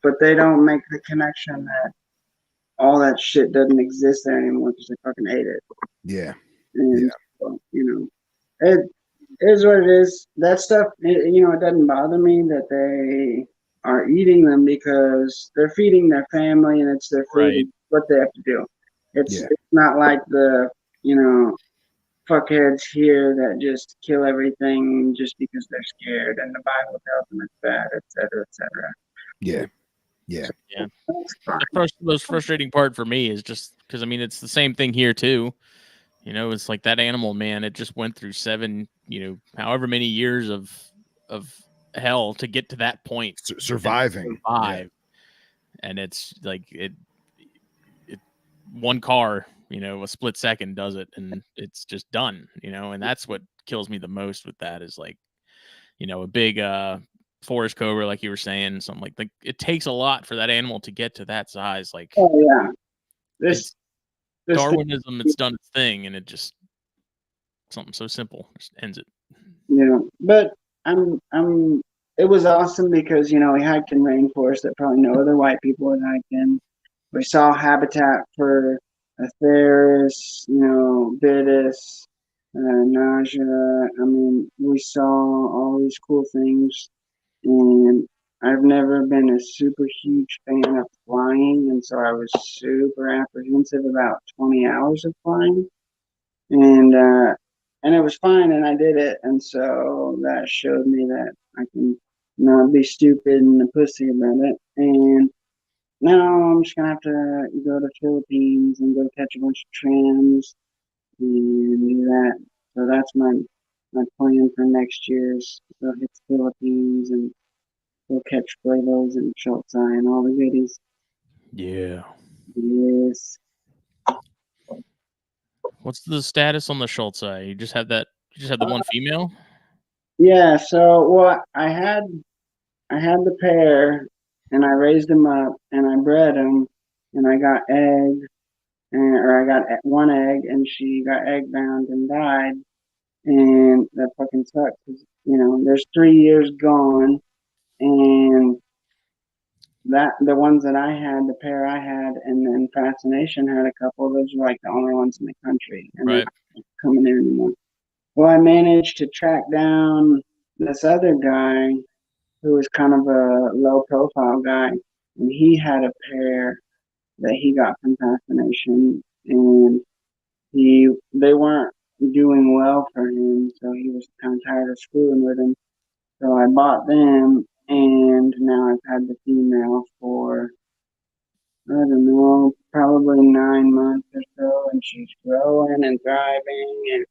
But they don't make the connection that all that shit doesn't exist there anymore because they fucking ate it. Yeah. And, well, it is what it is. That stuff, it doesn't bother me that they are eating them because they're feeding their family and it's their food. Right. What they have to do. It's not like the, fuckheads here that just kill everything just because they're scared and the Bible tells them it's bad, et cetera, et cetera. Yeah. The most frustrating part for me is just because it's the same thing here too. It's like that animal, man. It just went through 7, however many years of hell to get to that point, surviving. And it's like it one car, a split second does it, and it's just done, and that's what kills me the most with that is like, a big forest cobra, like you were saying, something like it takes a lot for that animal to get to that size. Like, oh yeah, it's Darwinism, it's done its thing, and it just something so simple just ends it. But it was awesome because we hiked in rainforest that probably no other white people had hiked in. We saw habitat for Atheris, Vitis, nausea. I mean, we saw all these cool things, and I've never been a super huge fan of flying, and so I was super apprehensive about 20 hours of flying, and it was fine, and I did it, and so that showed me that I can not be stupid and a pussy about it, and now I'm just gonna have to go to Philippines and go catch a bunch of trams and do that. So that's my plan for next year's. Go hit the Philippines and go catch flavos and schultz and all the goodies. Yeah. Yes. What's the status on the schultz? You just had the one female? Yeah, so I had the pair and I raised them up and I bred them and I got eggs or I got one egg and she got egg bound and died, and that fucking sucks. There's 3 years gone, and that the ones that I had, the pair I had, and then Fascination had a couple. Those were like the only ones in the country, and right. they're not coming there anymore. Well, I managed to track down this other guy who was kind of a low profile guy, and he had a pair that he got from Fascination, and they weren't doing well for him, so he was kind of tired of screwing with him. So I bought them, and now I've had the female for I don't know, probably 9 months or so, and she's growing and thriving and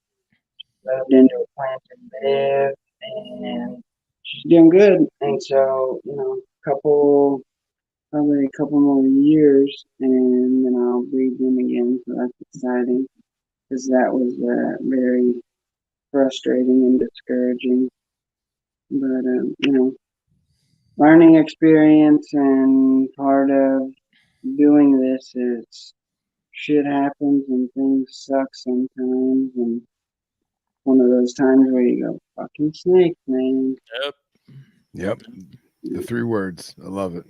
moved into a planted bed, and she's doing good. And so, probably a couple more years, and then I'll breed them again. So that's exciting because that was very frustrating and discouraging. But learning experience, and part of doing this is shit happens and things suck sometimes, and one of those times where you go, fucking snake, man. Yep. The 3 words. I love it.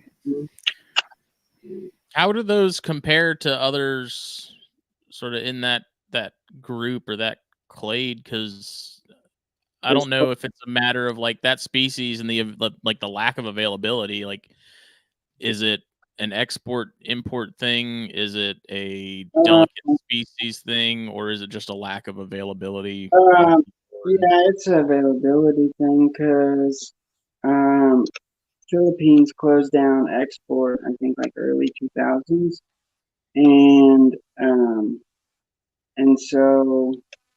How do those compare to others sort of in that group or that clade? Because I don't know if it's a matter of like that species and the lack of availability. Like, is it an export import thing? Is it a delicate species thing, or is it just a lack of availability? Yeah, it's an availability thing because Philippines closed down export, I think, like early 2000s, and so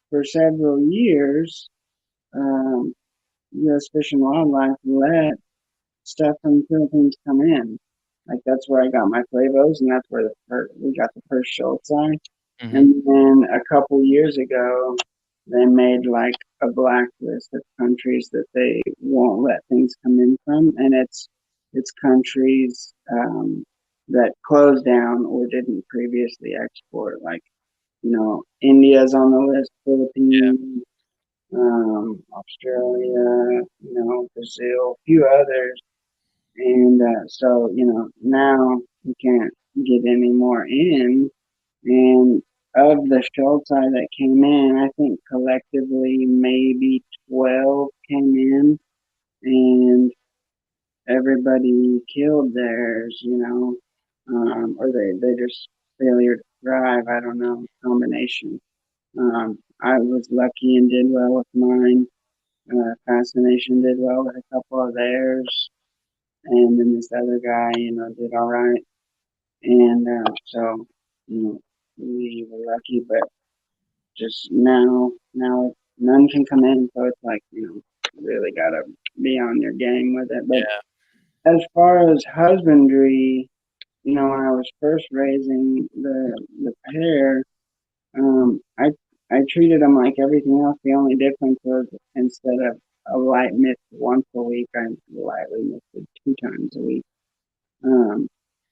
for several years, U.S. Fish and Wildlife let stuff from the Philippines come in. Like that's where I got my flavos, and that's where we got the first schultz. Mm-hmm. And then a couple years ago, they made like a blacklist of countries that they won't let things come in from, and it's countries that closed down or didn't previously export. Like India's on the list, Philippines, Australia, Brazil, a few others, and so now you can't get any more in. And of the schultz that came in, I think collectively maybe 12 came in, and everybody killed theirs, or they just failure to thrive. I don't know, combination. I was lucky and did well with mine. Fascination did well with a couple of theirs, and then this other guy, did all right. And so, we were lucky, but just now none can come in, so it's like really gotta be on your game with it. But as far as husbandry, when I was first raising the pair, I treated them like everything else. The only difference was instead of a light mist once a week, I lightly misted 2 times a week.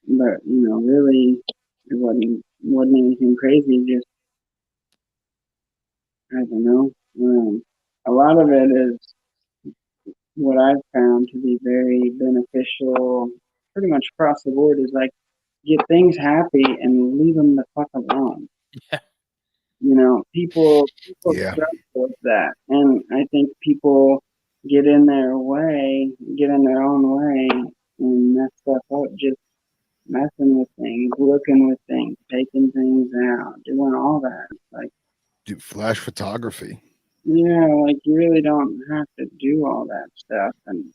But really, it wasn't anything crazy. Just I don't know. A lot of it is what I've found to be very beneficial, pretty much across the board. Is like get things happy and leave them the fuck alone. Yeah. People Yeah. struggle with that, and I think people get in their own way, and mess stuff up. Just messing with things, looking with things, taking things out, doing all that. Like, Do flash photography. yeah, like you really don't have to do all that stuff. And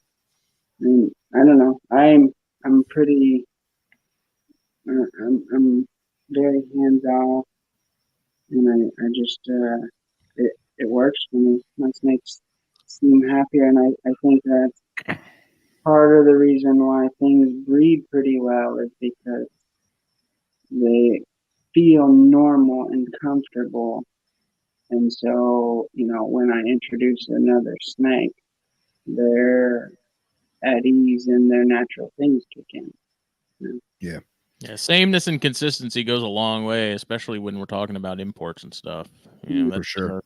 I don't know. I'm pretty. I'm very hands off, and I just it works for me. My snakes seem happier, and I think that's part of the reason why things breed pretty well is because they feel normal and comfortable. And so, when I introduce another snake, they're at ease and their natural things kick in. Yeah. Yeah, sameness and consistency goes a long way, especially when we're talking about imports and stuff. That's For sure.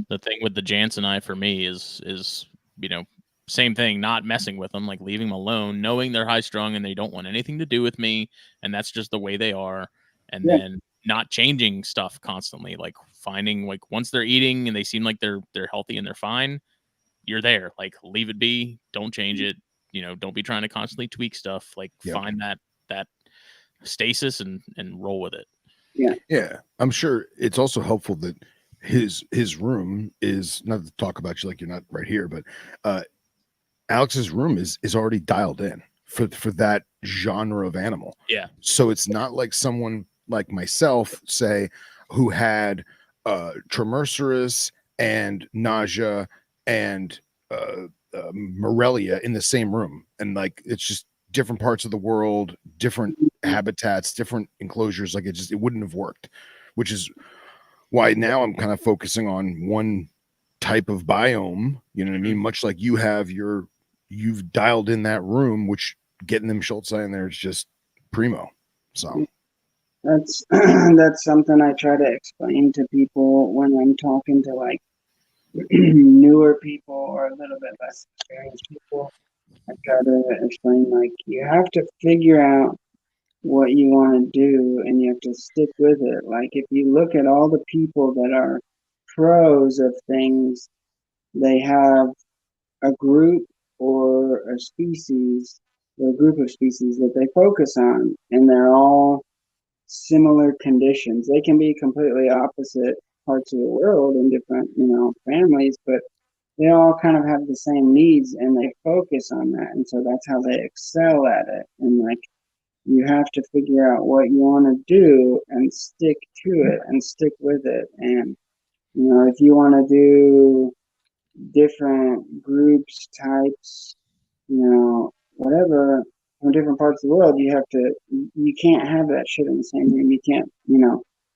the thing with the Jansenite for me is same thing, not messing with them, like leaving them alone, knowing they're high strung and they don't want anything to do with me, and that's just the way they are. And then not changing stuff constantly, like finding like once they're eating and they seem like they're healthy and they're fine, you're there. Like leave it be, don't change it. Don't be trying to constantly tweak stuff. Like find that stasis and roll with it. Yeah, I'm sure it's also helpful that his room is, not to talk about you like you're not right here, but Alex's room is already dialed in for that genre of animal. Yeah. So it's not like someone like myself, say, who had Tremerceris and nausea and Morelia in the same room, and like it's just different parts of the world, different habitats, different enclosures. Like it wouldn't have worked, which is why now I'm kind of focusing on one type of biome. You know what I mean? Much like you've dialed in that room, which getting them Schultz in there is just primo. So That's that's something I try to explain to people when I'm talking to like newer people or a little bit less experienced people. I try to explain like you have to figure out what you want to do and you have to stick with it. Like if you look at all the people that are pros of things, they have a group or a species or a group of species that they focus on, and they're all similar conditions. They can be completely opposite parts of the world in different, families, but they all kind of have the same needs and they focus on that. And so that's how they excel at it. And like, you have to figure out what you want to do and stick to it and stick with it. And, if you want to do different groups, types, whatever, from different parts of the world, you can't have that shit in the same room. You can't,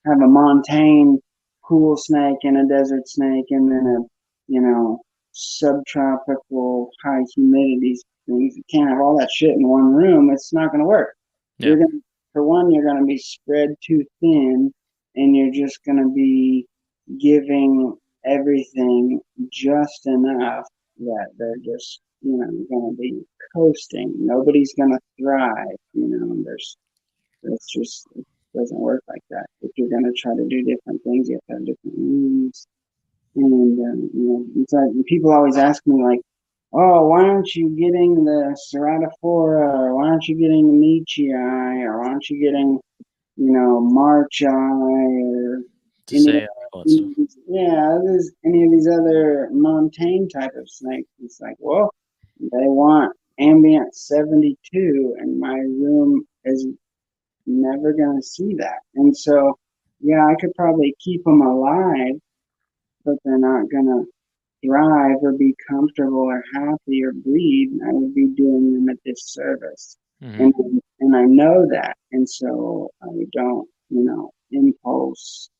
have a montane cool snake and a desert snake and then a, subtropical high humidity things. You can't have all that shit in one room. It's not going to work. Yeah. For one, you're going to be spread too thin and you're just going to be giving everything just enough that they're just, going to be coasting. Nobody's going to thrive. It doesn't work like that. If you're going to try to do different things, you have to have different rooms. And, it's like people always ask me, like, oh, why aren't you getting the ceratophora, or why aren't you getting the Nietzsche eye, or why aren't you getting, March eye, or there's any of these other montane type of snakes. It's like, well, they want ambient 72, and my room is never going to see that. And so, yeah, I could probably keep them alive, but they're not going to thrive or be comfortable or happy or breed. I would be doing them a disservice. And I know that. And so I don't, impulse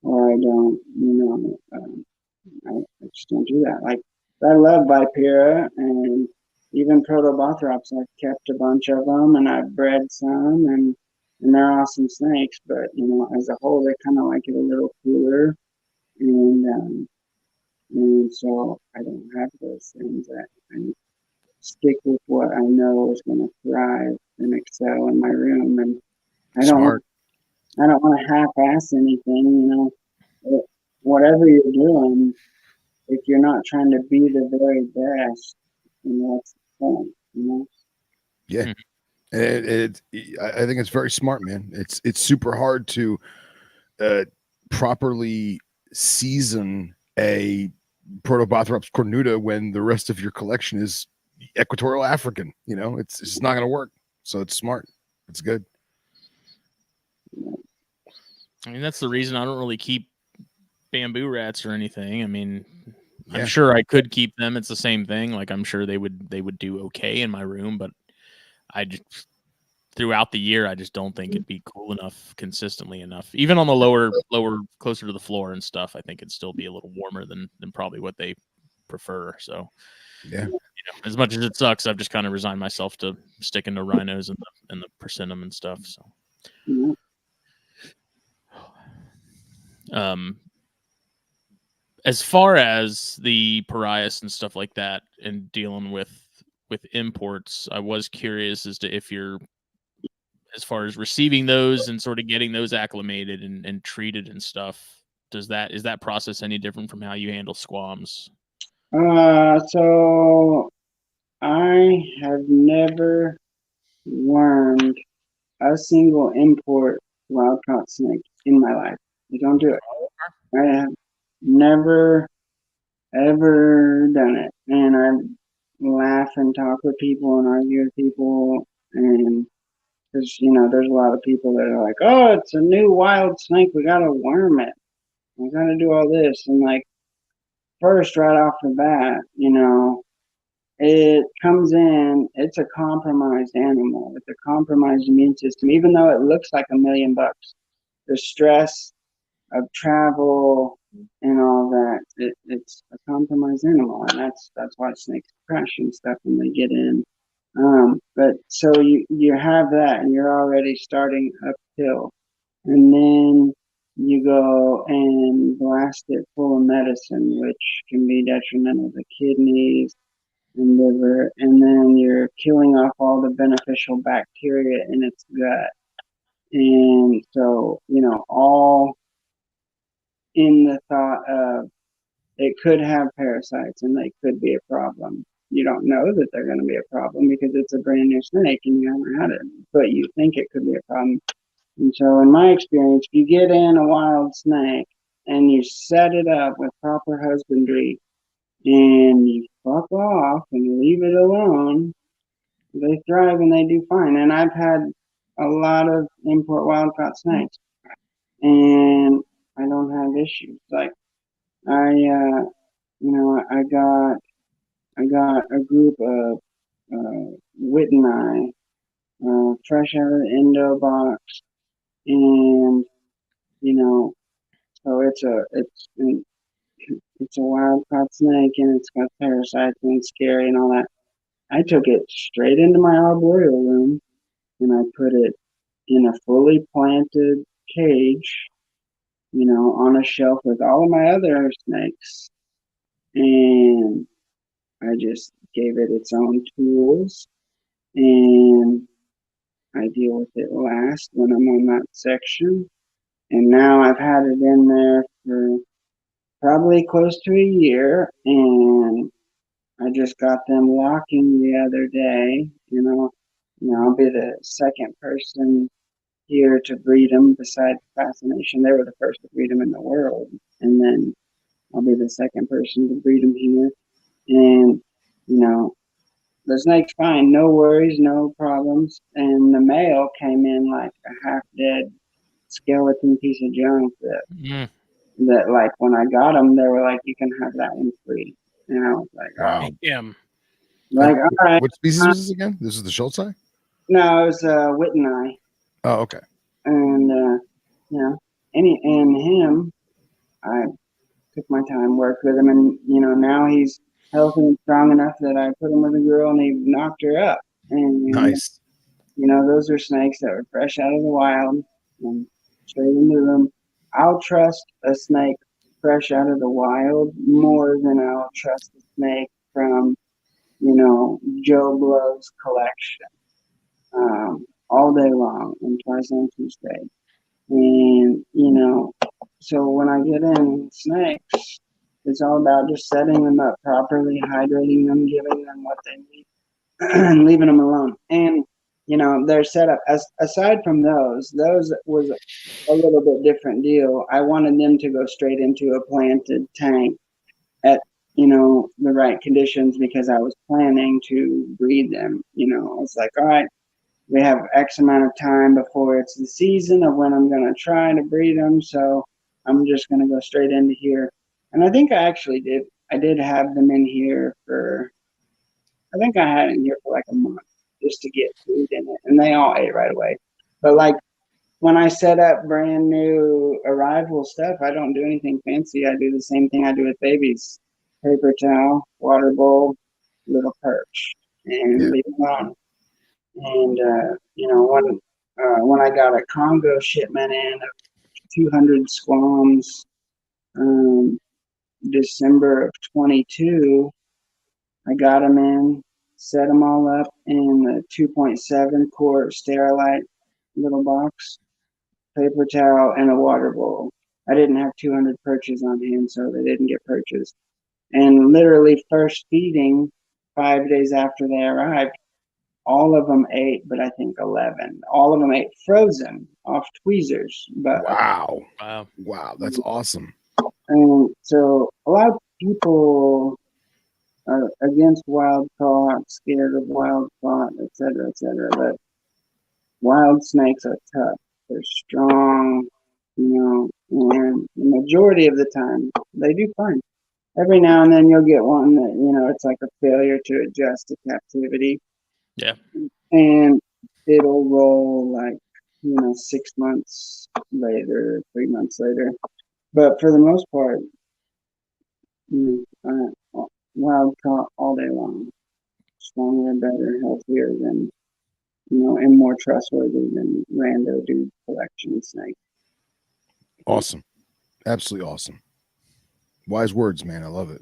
or I don't, I just don't do that. Like, I love Vipera and even Protobothrops. I've kept a bunch of them and I've bred some, and they're awesome snakes. But as a whole, they kind of like it a little cooler, and so I don't have those things. I stick with what I know is going to thrive and excel in my room, and I don't Smart. I don't want to half-ass anything. Whatever you're doing, if you're not trying to be the very best, what's the point? Yeah. I think it's very smart, man. It's super hard to properly season a Protobothrops cornuta when the rest of your collection is equatorial African. It's just not going to work. So it's smart. It's good. I mean, that's the reason I don't really keep bamboo rats or anything. I mean, Yeah. I'm sure I could keep them. It's the same thing. Like, I'm sure they would do okay in my room, but I just throughout the year, I just don't think it'd be cool enough consistently enough. Even on the lower, closer to the floor and stuff, I think it'd still be a little warmer than probably what they prefer. So, yeah, as much as it sucks, I've just kind of resigned myself to sticking to rhinos and the persimmon and stuff. So, as far as the parias and stuff like that, and dealing with imports, I was curious as to if you're, as far as receiving those and sort of getting those acclimated and treated and stuff, is that process any different from how you handle squams? So I have never wormed a single import wild caught snake in my life. I don't do it. I have never ever done it, and I laugh and talk with people and argue with people, and because there's a lot of people that are like, oh, it's a new wild snake, we gotta worm it, we gotta do all this, and like, first, right off the bat, it comes in, it's a compromised animal with a compromised immune system. Even though it looks like $1 million, the stress of travel and all that, it's a compromised animal, and that's why snakes crash and stuff when they get in. But so you have that, and you're already starting uphill, and then you go and blast it full of medicine, which can be detrimental to kidneys and liver, and then you're killing off all the beneficial bacteria in its gut. And so, all in the thought of it could have parasites and they could be a problem. You don't know that they're going to be a problem because it's a brand new snake and you haven't had it, but you think it could be a problem. And so, in my experience, if you get in a wild snake and you set it up with proper husbandry and you fuck off and leave it alone, they thrive and they do fine. And I've had a lot of import wild caught snakes, and I don't have issues. Like I got a group of Whitney, fresh out of the endo box, and so it's a wild caught snake, and it's got parasites and it's scary and all that. I took it straight into my arboreal room, and I put it in a fully planted cage, on a shelf with all of my other snakes. And I just gave it its own tools, and I deal with it last when I'm on that section. And now I've had it in there for probably close to a year, and I just got them locking the other day. I'll be the second person here to breed them besides Fascination. They were the first to breed them in the world, and then I'll be the second person to breed them here. And the snake's fine, no worries, no problems. And the male came in like a half dead skeleton piece of junk that like when I got them, they were like, you can have that one free. And I was like, wow. Like, all right. What species is this again? This is the Schultz eye? No, it was Whitney. Oh, okay. And and him, I took my time, worked with him, and now he's healthy and strong enough that I put him with a girl and he knocked her up. And Nice. those are snakes that were fresh out of the wild and straight into them. I'll trust a snake fresh out of the wild more than I'll trust a snake from Joe Blow's collection, all day long and twice on Tuesday. And so when I get in snakes, it's all about just setting them up properly, hydrating them, giving them what they need, and leaving them alone. And their setup, aside from those was a little bit different deal. I wanted them to go straight into a planted tank at the right conditions because I was planning to breed them. It's like, all right, we have X amount of time before it's the season of when I'm going to try to breed them. So I'm just going to go straight into here. And I think I actually did. I did have them in here I think I had it in here for like a month just to get food in it. And they all ate right away. But like when I set up brand new arrival stuff, I don't do anything fancy. I do the same thing I do with babies. Paper towel, water bowl, little perch, and leave them alone. And when I got a Congo shipment in of 200 squams, December of 22, I got them in, set them all up in the 2.7 quart Sterilite little box, paper towel, and a water bowl. I didn't have 200 perches on hand, so they didn't get purchased. And literally first feeding 5 days after they arrived, all of them ate, but I think 11. All of them ate frozen off tweezers. But wow, that's awesome. And so a lot of people are against wild caught, scared of wild caught, etc., etc. But wild snakes are tough. They're strong, and the majority of the time they do fine. Every now and then you'll get one that it's like a failure to adjust to captivity. Yeah. And it'll roll like 6 months later, 3 months later. But for the most part, wild caught all day long. Stronger, better, healthier than and more trustworthy than rando dude collection snake. Awesome. Absolutely awesome. Wise words, man. I love it.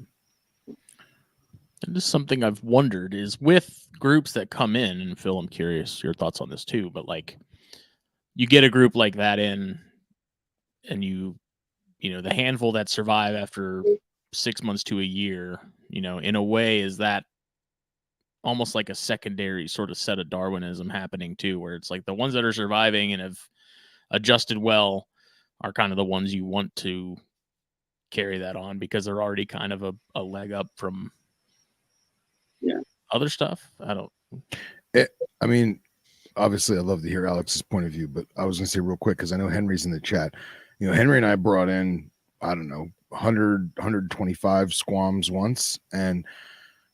And just something I've wondered is with groups that come in, and Phil, I'm curious your thoughts on this too, but like you get a group like that in and the handful that survive after 6 months to a year, in a way, is that almost like a secondary sort of set of Darwinism happening too, where it's like the ones that are surviving and have adjusted well are kind of the ones you want to carry that on because they're already kind of a leg up from other stuff. I mean, obviously I love to hear Alex's point of view, but I was going to say real quick, because I know Henry's in the chat. Henry and I brought in, I don't know, 100, 125 squams once. And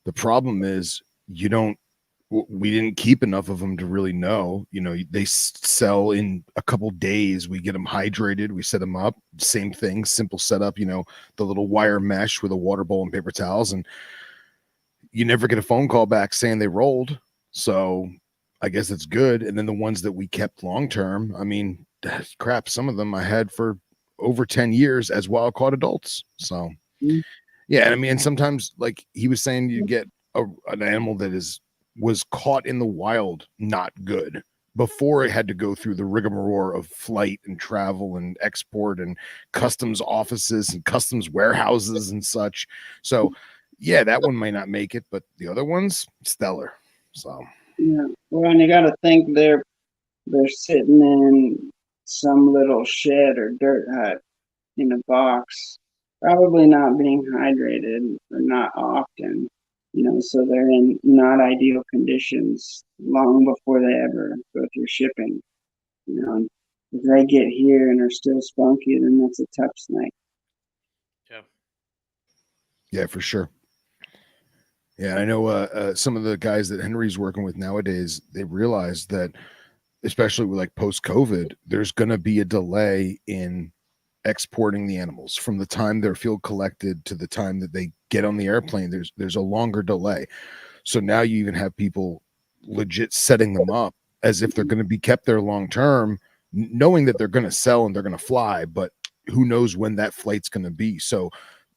the problem is we didn't keep enough of them to really know. They sell in a couple days. We get them hydrated. We set them up. Same thing, simple setup, the little wire mesh with a water bowl and paper towels. And you never get a phone call back saying they rolled. So I guess it's good. And then the ones that we kept long-term, I mean, crap, some of them I had for over 10 years as wild caught adults. So yeah. I mean, and sometimes like he was saying, you get an animal that was caught in the wild, not good, before it had to go through the rigmarole of flight and travel and export and customs offices and customs warehouses and such. So yeah, that one might not make it, but the other one's stellar. So yeah, well, and you got to think they're sitting in some little shed or dirt hut in a box, probably not being hydrated or not often, so they're in not ideal conditions long before they ever go through shipping. If they get here and are still spunky, then that's a tough snake. Yeah, for sure. Yeah, I know some of the guys that Henry's working with nowadays, they realize that, especially with like post-COVID, there's going to be a delay in exporting the animals from the time they're field collected to the time that they get on the airplane. There's a longer delay. So now you even have people legit setting them up as if they're going to be kept there long term, knowing that they're going to sell and they're going to fly, but who knows when that flight's going to be. So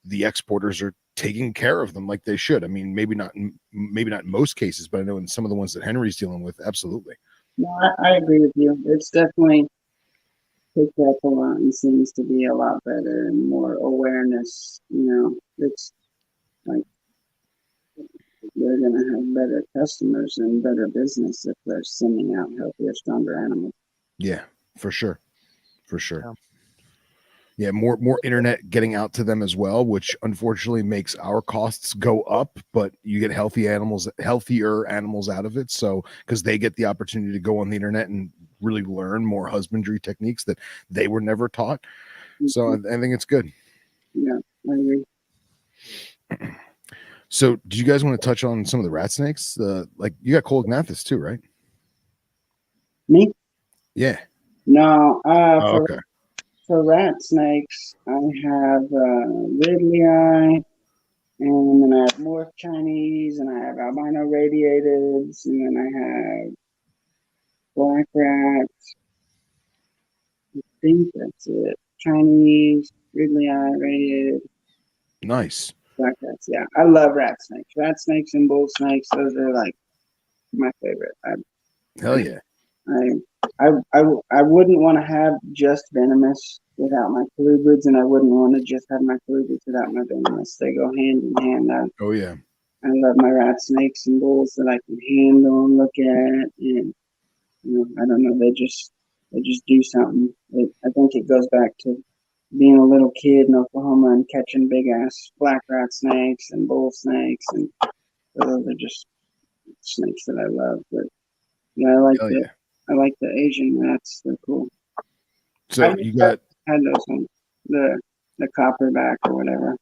the exporters are taking care of them like they should. I mean, maybe not in most cases, but I know in some of the ones that Henry's dealing with, absolutely. No, I agree with you. It's definitely picked up a lot and seems to be a lot better and more awareness. It's like they're going to have better customers and better business if they're sending out healthier, stronger animals. Yeah, for sure. Yeah, more internet getting out to them as well, which unfortunately makes our costs go up, but you get healthier animals out of it. So because they get the opportunity to go on the internet and really learn more husbandry techniques that they were never taught. So I think it's good. Yeah, I agree. So do you guys want to touch on some of the rat snakes? Like you got Colognathus too, right? Me? Yeah. No. Okay. For rat snakes, I have Ridley eye, and then I have Morph Chinese, and I have albino radiateds, and then I have black rats. I think that's it. Chinese, Ridley eye, radiated. Nice. Black rats, yeah. I love rat snakes. Rat snakes and bull snakes, those are like my favorite. Hell yeah. I wouldn't want to have just venomous without my colubrids, and I wouldn't want to just have my colubrids without my venomous. They go hand in hand. Oh yeah. I love my rat snakes and bulls that I can handle and look at, and I don't know, they just do something. I think it goes back to being a little kid in Oklahoma and catching big ass black rat snakes and bull snakes, and those are just snakes that I love. But yeah, I like the Asian rats. They're cool. So you got had those ones, the copperback or whatever.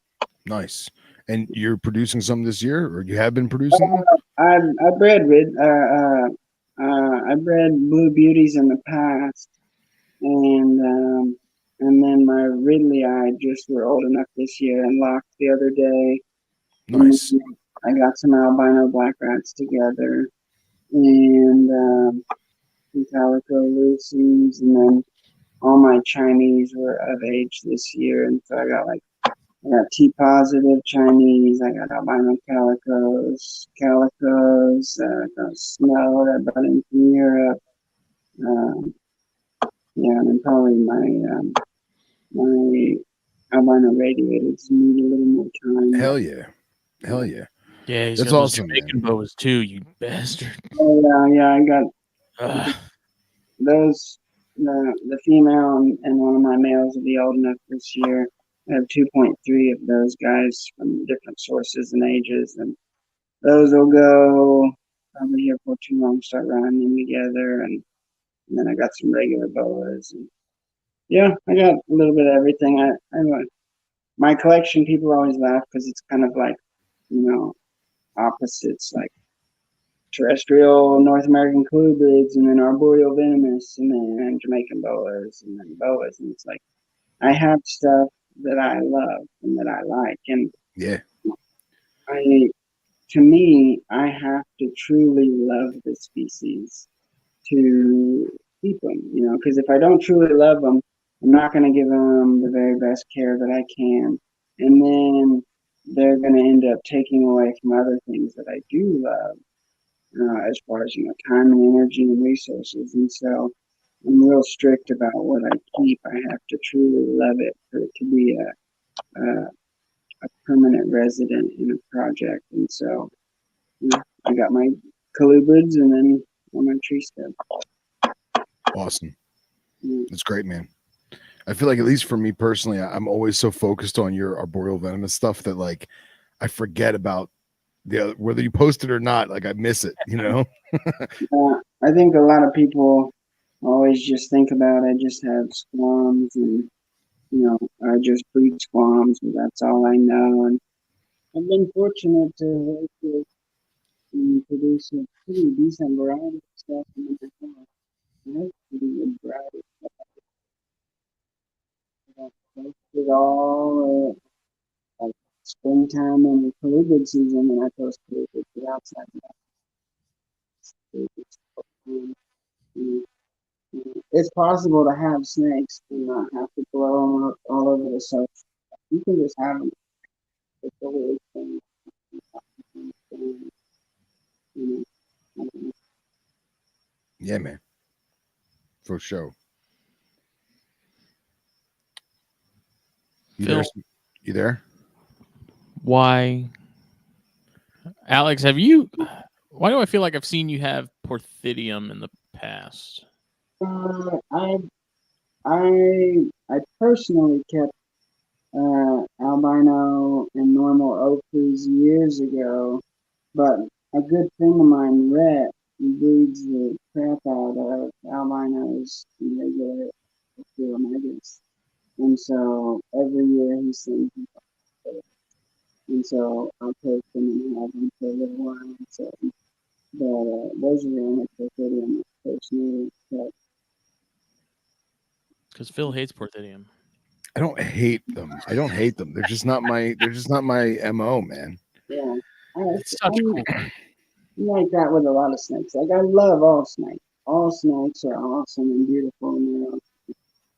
Nice. And you're producing some this year, or you have been producing them? I bred I bred blue beauties in the past, and then my Ridley eye just were old enough this year and locked the other day. Nice. I got some albino black rats together, and some calico Lucy's, and then all my Chinese were of age this year, and so I got T positive Chinese, I got albino calicos, I got snow that I brought in from Europe. Yeah, and then probably my albino radiators need a little more time. Hell yeah. Yeah, he's that's got awesome, those Jamaican boas too, you bastard. Oh yeah, I got those. The female and one of my males will be old enough this year. I have 2.3 of those guys from different sources and ages, and those will go probably here for too long. Start running them together, and then I got some regular boas, and yeah, I got a little bit of everything. My collection. People always laugh because it's kind of like opposites, like terrestrial North American colubrids, and then arboreal venomous, and then Jamaican boas, and then boas, and it's like I have stuff that I love and that I like, and yeah, to me, I have to truly love the species to keep them, because if I don't truly love them, I'm not going to give them the very best care that I can, and then they're going to end up taking away from other things that I do love. As far as time and energy and resources, and so I'm real strict about what I keep. I have to truly love it for it to be a permanent resident in a project, and so I got my colubrids and then on my tree stem. Awesome. That's great, man. I feel like, at least for me personally, I'm always so focused on your arboreal venomous stuff that like I forget about whether you post it or not. Like I miss it, I think a lot of people always just think about I just have squams, and I just breed squams, and that's all I know. And I've been fortunate to produce a pretty decent variety of stuff, and I have pretty good variety of stuff. posted all like springtime and colubrid season, and I post colubrids outside. It's possible to have snakes and not have to blow them all over the social. You can just have them. It's a weird thing. Yeah, man. For sure. You Phil, there? You there? why, Alex? Why do I feel like I've seen you have Porthidium in the past? I personally kept albino and normal ophis years ago, but a good friend of mine, Rhett, breeds the crap out of albinos and regular omegas. And so every year he sends me photos. And so I'll post them and have them for a little while. So, but those are the only Porthidium I personally kept. Because Phil hates Porthidium. I don't hate them. They're just not my MO, man. Yeah. It's such cool. I'm like that with a lot of snakes. Like I love all snakes. All snakes are awesome and beautiful in their own.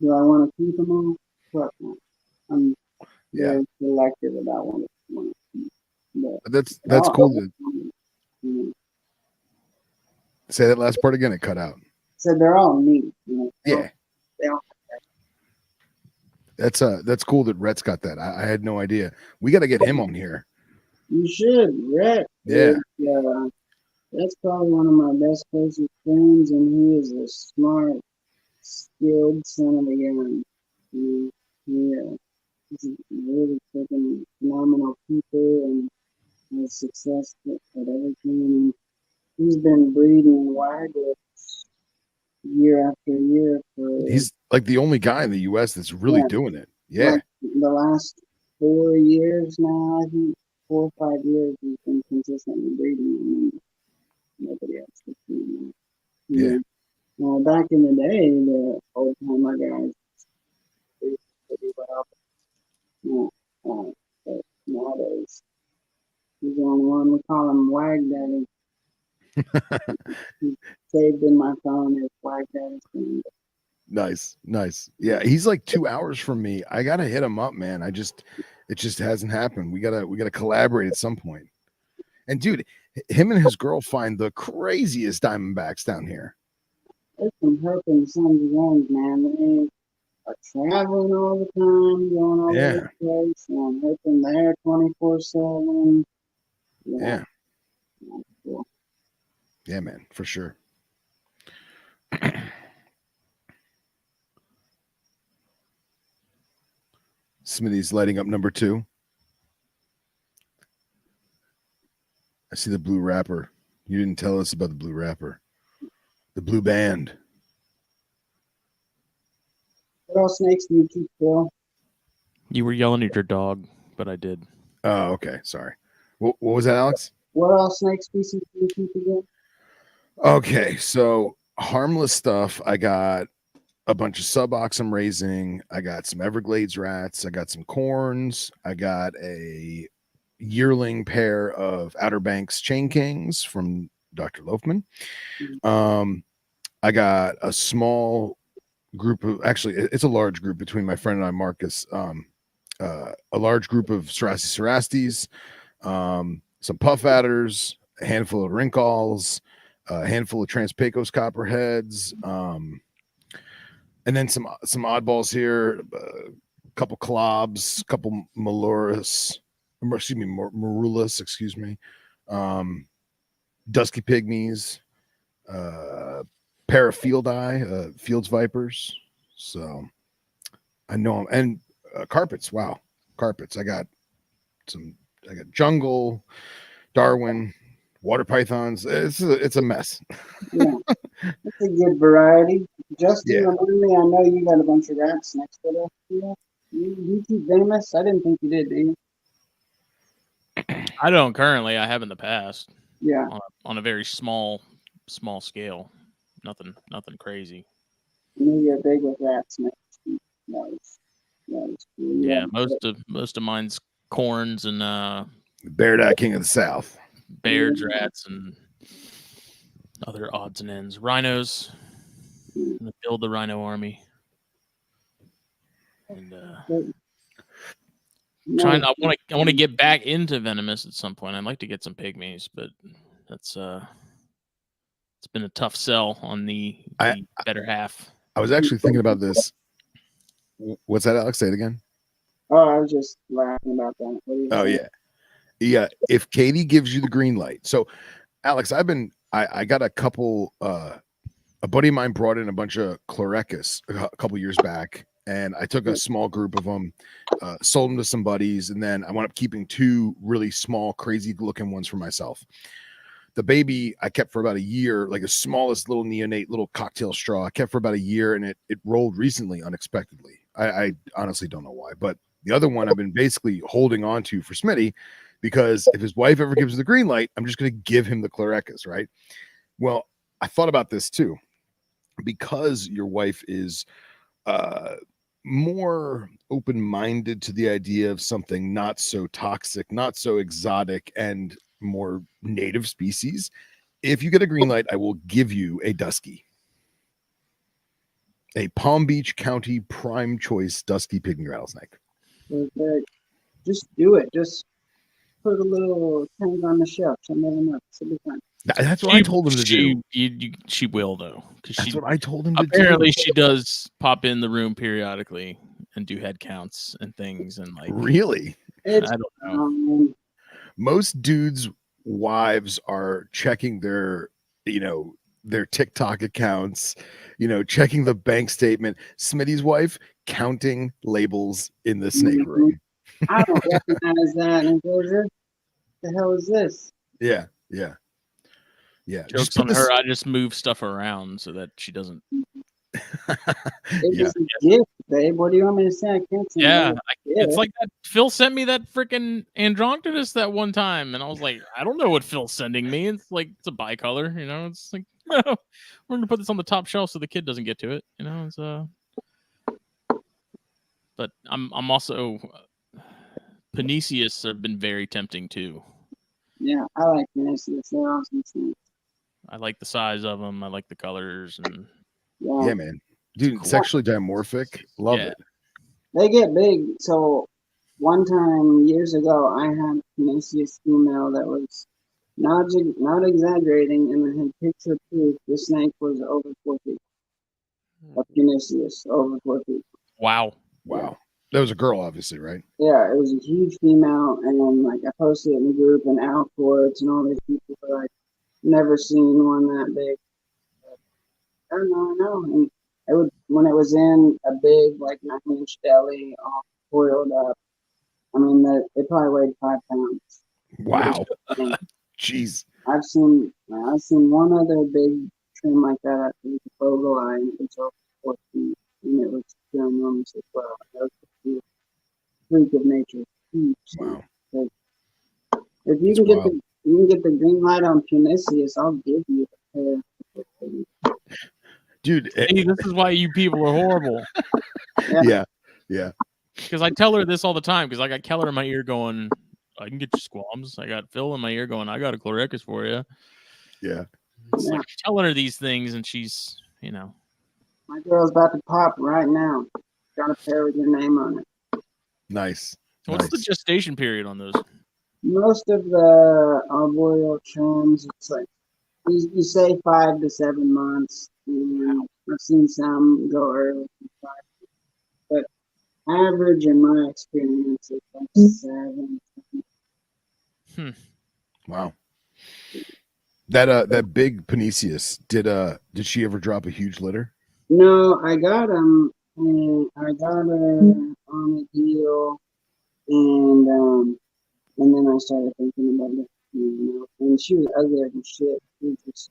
Do I want to keep them all? Fuck no. I'm very selective about what I want to keep. But that's cool. Mm. Say that last part again. It cut out. So they're all neat. Yeah. They all That's cool that Rhett's got that. I had no idea. We got to get him on here. You should, Rhett. Yeah. That's probably one of my best closest friends, and he is a smart, skilled son of a gun. He's a really freaking phenomenal keeper and has success at everything. And he's been breeding wagons year after year for. He's like the only guy in the U.S. that's really doing it. Yeah. Like the last 4 years now, I think 4 or 5 years, he's been consistently breeding, and nobody else is doing that. Yeah. Back in the day, the old timer guys breed pretty well. But nowadays, he's the only one. We call him Wag Daddy. He's saved in my phone as Wag Daddy. Nice. Yeah, he's like 2 hours from me. I gotta hit him up, man. It just hasn't happened. We gotta collaborate at some point. And dude, him and his girl find the craziest diamondbacks down here. There's some herping sons of guns, man. They are traveling all the time, going all over the place, and herping there 24/7. Yeah. Cool. Yeah, man, for sure. Smitty's lighting up number 2. I see the blue wrapper. You didn't tell us about the blue wrapper. The blue band. What else snakes do you keep, Phil? You were yelling at your dog, but I did. Oh, okay. Sorry. What was that, Alex? What else snake species do you keep again? Okay, so harmless stuff. I got a bunch of subox I'm raising. I got some Everglades rats. I got some corns. I got a yearling pair of Outer Banks Chain Kings from Dr. Loafman. I got a small group of, actually, it's a large group between my friend and I, Marcus. A large group of Cerastes, some puff adders, a handful of Rinkals, a handful of Trans-Pecos copperheads, and then some oddballs here, a couple Clobs, a couple Marulus, Dusky Pygmies, pair of Fields Vipers. So I know them. And carpets. Wow. Carpets. I got jungle, Darwin, water pythons. It's a mess. Yeah, that's a good variety. Justin, remind me, I know you got a bunch of rats next to us. You keep venomous? I didn't think you did, do you? I don't currently. I have in the past. Yeah. On a very small scale. Nothing crazy. You know you're big with rats next. Nice. Yeah, most of mine's corns and Bear King of the South. Bears, rats, and other odds and ends. Rhinos. I'm gonna build the rhino army. And I want to get back into venomous at some point. I'd like to get some pygmies, but that's it's been a tough sell on the better half. I was actually thinking about this. What's that, Alex? Say it again. Oh, I was just laughing about that. Oh yeah. Yeah, if Katie gives you the green light. So, Alex, I got a couple. A buddy of mine brought in a bunch of Chlorecus a couple years back, and I took a small group of them, sold them to some buddies, and then I wound up keeping 2 really small, crazy-looking ones for myself. The baby I kept for about a year, like the smallest little neonate little cocktail straw. I kept for about a year, and it rolled recently unexpectedly. I honestly don't know why, but the other one I've been basically holding on to for Smitty. Because if his wife ever gives the green light, I'm just going to give him the Chlorecus, right? Well, I thought about this too. Because your wife is more open-minded to the idea of something not so toxic, not so exotic, and more native species, if you get a green light, I will give you a Dusky. A Palm Beach County prime choice Dusky pygmy rattlesnake. Perfect. Just do it. Just put a little thing on the shelf. So never know. It'll be fun. That's what I told him to do. She will though. That's what I told him to do. Apparently, she does pop in the room periodically and do head counts and things. And like, really, I don't know. Most dudes' wives are checking their TikTok accounts, checking the bank statement. Smitty's wife counting labels in the snake room. I don't recognize that. And goes, what the hell is this? Yeah. Jokes on her. I just move stuff around so that she doesn't. It was a gift, babe. What do you want me to say? I can't say. Yeah, it's like that. Phil sent me that freaking Androctonus that one time, and I was like, I don't know what Phil's sending me. It's like it's a bicolor, It's like, no, we're gonna put this on the top shelf so the kid doesn't get to it, It's But I'm also Panesius have been very tempting too. Yeah, I like Panesius. They're awesome. I like the size of them. I like the colors, and yeah, man, dude, cool. Sexually dimorphic, love it. They get big. So one time years ago, I had a Panesius female that was not exaggerating, and I had picture proof. The snake was over 4 feet. A Panesius over 4 feet. Wow. That was a girl, obviously, right? Yeah, it was a huge female, and then like I posted it in the group, and Al Quartz and all these people were like, never seen one that big. I know. And it would, when it was in a big, like 9-inch deli, all coiled up. I mean, it probably weighed 5 pounds. Wow. Jeez. I've seen one other big trim like that at the Bogle Eye, and it was over 4 feet, and it was enormous as well. That was a freak of nature. Huge. Wow. So if you can get the green light on Panesius, I'll give you the pair. Dude, hey, this is why you people are horrible. Yeah. Because I tell her this all the time. Because I got Keller in my ear going, "I can get you squams." I got Phil in my ear going, "I got a Chlorecus for you." Yeah. It's like telling her these things, and she's, My girl's about to pop right now. Got a pair with your name on it. Nice. What's the gestation period on those? Most of the arboreal trims, it's like you say 5 to 7 months. I've seen some go early, but average in my experience is like 7. Wow. That big Panesius, did she ever drop a huge litter? No, I got him, and I got her on a deal, and then I started thinking about it, and she was ugly as shit. She was just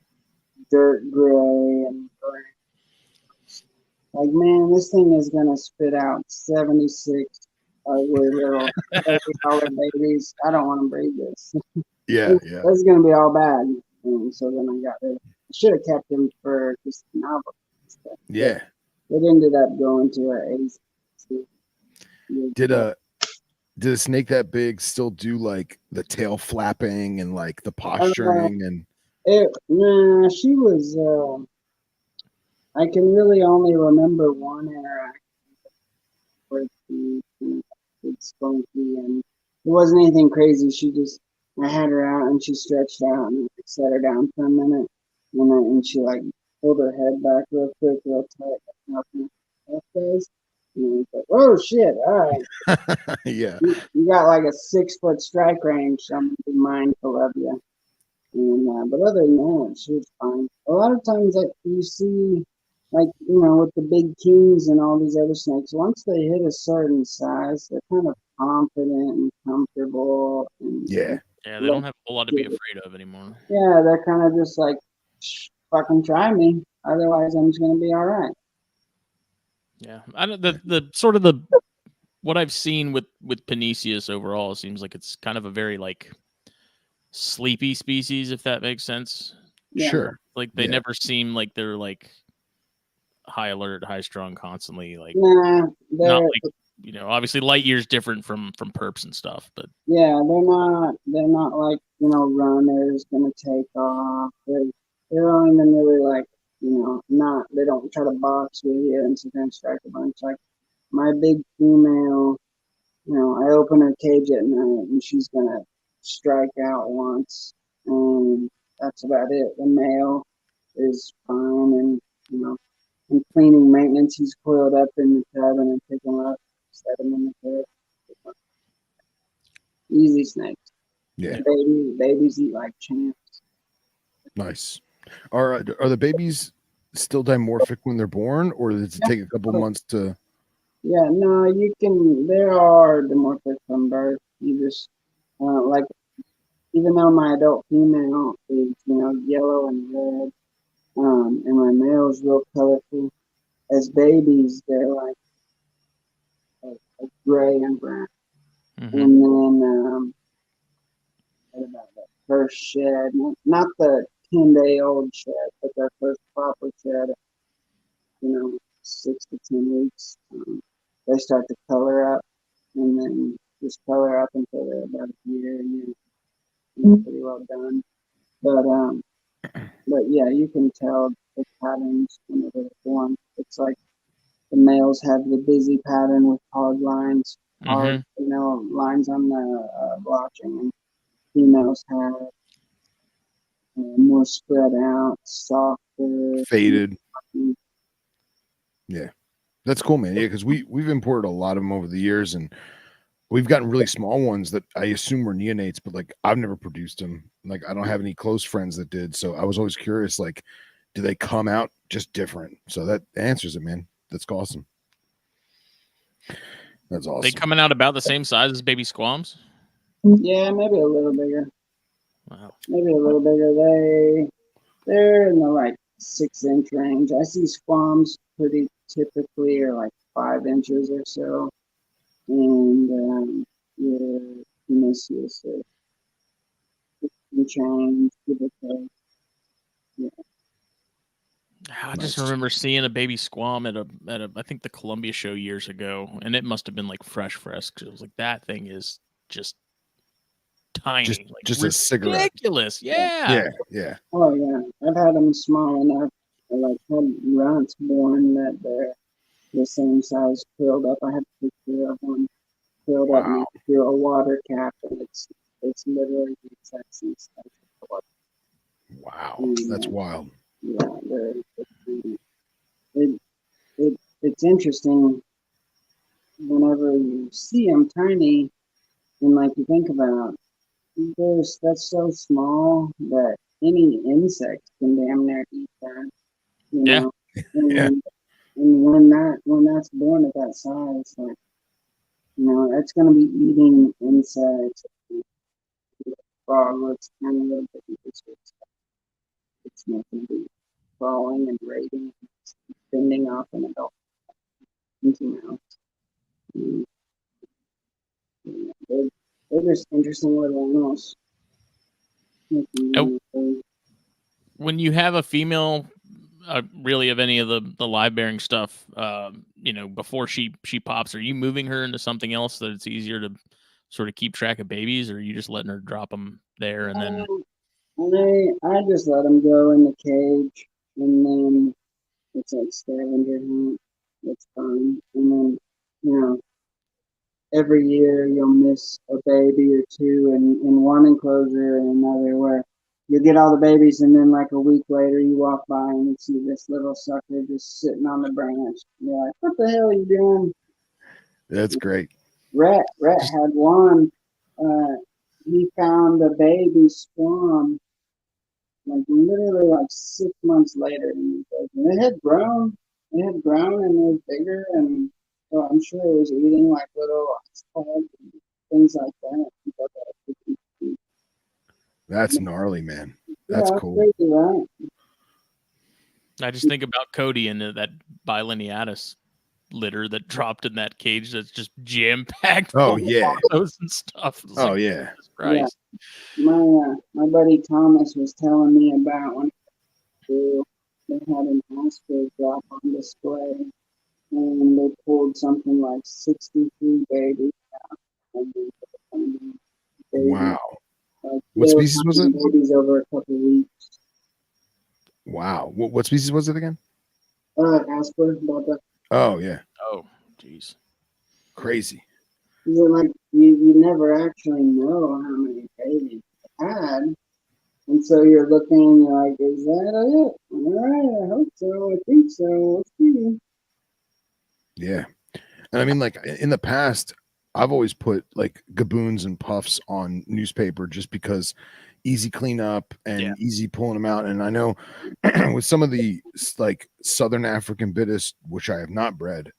dirt gray and gray. Like, man, this thing is gonna spit out 76 ugly little $30 babies. I don't want to breed this. Yeah. It's gonna be all bad. And so then I got rid. I should have kept him for just the novel. Yeah. It ended up going to an 86. Did a snake that big still do like the tail flapping and like the posturing and? Nah, she was. I can really only remember one interaction with the spunky, and it wasn't anything crazy. She just, I had her out and she stretched out and I set her down for a minute, and she like pulled her head back real quick, real tight, like nothing else does. And I was like, "Oh shit! All right, Yeah. you got like a 6 foot strike range. So I'm gonna be mindful of you." And but other than that, she was fine. A lot of times that you see, like with the big kings and all these other snakes, once they hit a certain size, they're kind of confident and comfortable. Yeah. Yeah, they don't have a whole lot to be afraid of anymore. Yeah, they're kind of just like, fucking try me. Otherwise, I'm just gonna be all right. Yeah, I don't, the sort of the what I've seen with Panesius overall, it seems like it's kind of a very like sleepy species, if that makes sense. Yeah. Sure. Like they never seem like they're like high alert, high strung constantly. Like Nah, not like obviously light years different from perps and stuff, but yeah, they're not like runners gonna take off. They don't even really like not they don't try to box with you and sit there and strike a bunch. Like my big female, I open her cage at night and she's gonna strike out once, and that's about it. The male is fine, and in cleaning maintenance, he's coiled up in the cabin and pick him up, set him in the bed. Easy snakes. Yeah. Babies eat like champs. Nice. Are the babies still dimorphic when they're born, or does it take a couple months to? Yeah, no, you can. There are dimorphic from birth. You just like, even though my adult female is yellow and red, and my male is real colorful. As babies, they're like gray and brown, and then what about that first shed? Not the 10-day-old shed, but their first proper shed. 6 to 10 weeks, they start to color up, and then just color up until they're about a year, and you're pretty well done. But yeah, you can tell the patterns whenever they're born. It's like the males have the busy pattern with hard lines, lines on the blotching, and females have more spread out, softer, faded. Yeah, that's cool, man. Yeah, because we've imported a lot of them over the years, and we've gotten really small ones that I assume were neonates, but like I've never produced them. Like I don't have any close friends that did, so I was always curious, like, do they come out just different? So that answers it, man. That's awesome. That's awesome. They coming out about the same size as baby squams? Yeah, maybe a little bigger. Wow. Maybe a little bigger. They're in the like 6-inch range. I see squams pretty typically are like 5 inches or so, and your Prometheus are 6 change, give or take. Yeah. I just remember seeing a baby squam at a I think the Columbia show years ago, and it must have been like fresh because it was like that thing is just tiny, just a cigarette. Ridiculous, yeah. Oh yeah, I've had them small enough. I like had runts born that they're the same size filled up. I have a picture of one filled up next to a water cap, and it's literally the exact same size. Wow, that's wild. Yeah, it's interesting whenever you see them tiny, and like you think about that's so small that any insect can damn near eat that. And, and when that's born at that size, like it's gonna be eating insects. Frog looks kind of a little bit it's nothing but crawling and raiding, fending off an adult into mouth. They're just interesting little animals. When you have a female really of any of the live bearing stuff, before she pops, are you moving her into something else that it's easier to sort of keep track of babies, or are you just letting her drop them there and then? I just let them go in the cage, and then it's like scavenger hunt. It's fun, and then every year you'll miss a baby or two in one enclosure and another where you get all the babies, and then like a week later you walk by and you see this little sucker just sitting on the branch. You're like, what the hell are you doing? That's great. Rhett had one. He found a baby swan like literally like 6 months later, and it had grown. It had grown and it was bigger, and so I'm sure it was eating like little pods and things like that. That's gnarly, man. That's cool. Crazy, right? I just think about Cody and that bilineatus litter that dropped in that cage that's just jam packed. Oh yeah, those and stuff. Oh like, yeah. Yeah. My buddy Thomas was telling me about when they had an Oscar drop on display, and they pulled something like 63 babies out. Wow. Like, what species was it? Babies over a couple of weeks. Wow. What species was it again? Asper. Oh yeah. Oh, jeez. Crazy. Like you never actually know how many babies they had, and so you're looking like, is that it? All right, I hope so. I think so. Let's see. Yeah, and I mean, like in the past, I've always put like gaboons and puffs on newspaper just because easy cleanup and easy pulling them out. And I know with some of the like Southern African Bittis, which I have not bred,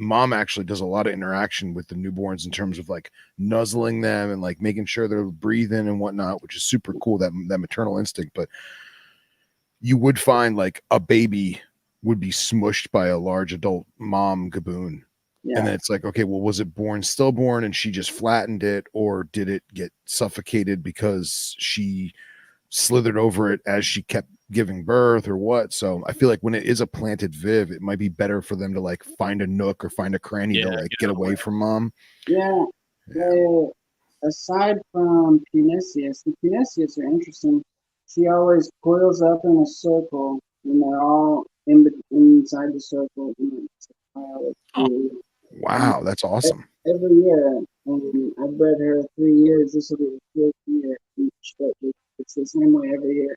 mom actually does a lot of interaction with the newborns in terms of like nuzzling them and like making sure they're breathing and whatnot, which is super cool, that maternal instinct. But you would find like a baby would be smushed by a large adult mom gaboon. Yeah. And then it's like, okay, well, was it born stillborn and she just flattened it, or did it get suffocated because she slithered over it as she kept giving birth, or what? So I feel like when it is a planted viv, it might be better for them to like find a nook or find a cranny to like get away from mom. Yeah. Aside from Punicius, the Punicius are interesting. She always coils up in a circle, and they're all inside the circle. Wow, that's awesome. Every year, and I've bred her 3 years. This will be the 4th year each, but it's the same way every year.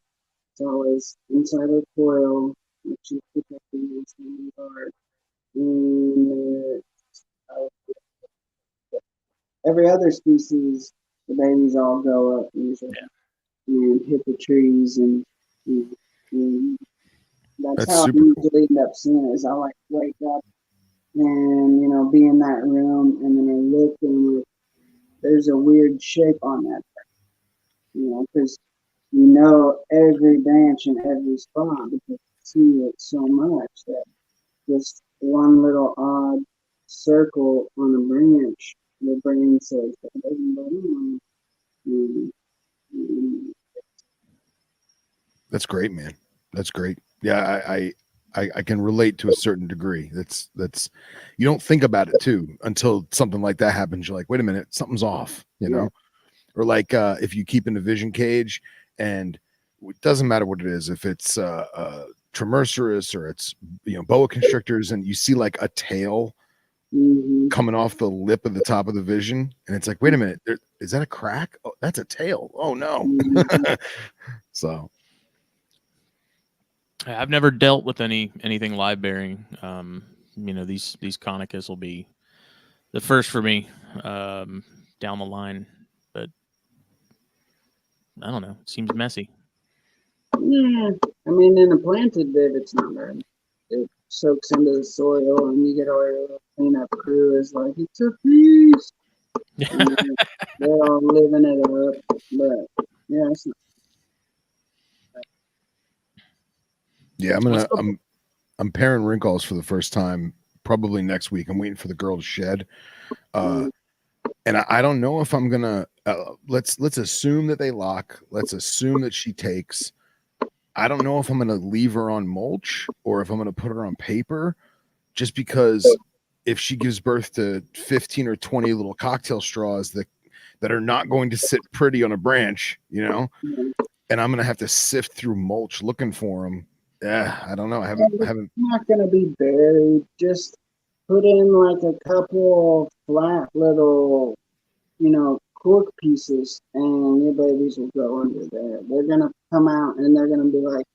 It's always inside her coil, which she's protecting the guard. And every other species, the babies all go up usually and hit the trees, and that's how I usually end up seeing it. Is I like wake up and be in that room, and then I look and like, there's a weird shape on that thing, because every branch and every spot because you see it so much that just one little odd circle on a branch, the brain says that doesn't go on. That's great, man. That's great. Yeah, I can relate to a certain degree. That's you don't think about it too until something like that happens. You're like, wait a minute, something's off, know? Or like if you keep in a vision cage, and it doesn't matter what it is, if it's Tremercerus or it's boa constrictors, and you see like a tail coming off the lip of the top of the vision, and it's like, wait a minute, is that a crack? Oh, that's a tail. Oh no. So I've never dealt with anything live bearing. These Conicus will be the first for me down the line, but I don't know. It seems messy. Yeah, I mean, in a planted viv, it's not bad. It soaks into the soil, and you get all your little cleanup crew is like, it's a piece. They're all living it up, but yeah, it's not. Yeah, I'm pairing wrinkles for the first time probably next week. I'm waiting for the girl to shed, and I don't know if I'm gonna let's assume that they lock. Let's assume that she takes. I don't know if I'm going to leave her on mulch or if I'm going to put her on paper, just because if she gives birth to 15 or 20 little cocktail straws that are not going to sit pretty on a branch, you know, and I'm going to have to sift through mulch looking for them. Yeah, I don't know. I haven't. Not going to be buried. Just put in like a couple flat little, cork pieces, and your babies will go under there. They're going to come out and they're going to be like,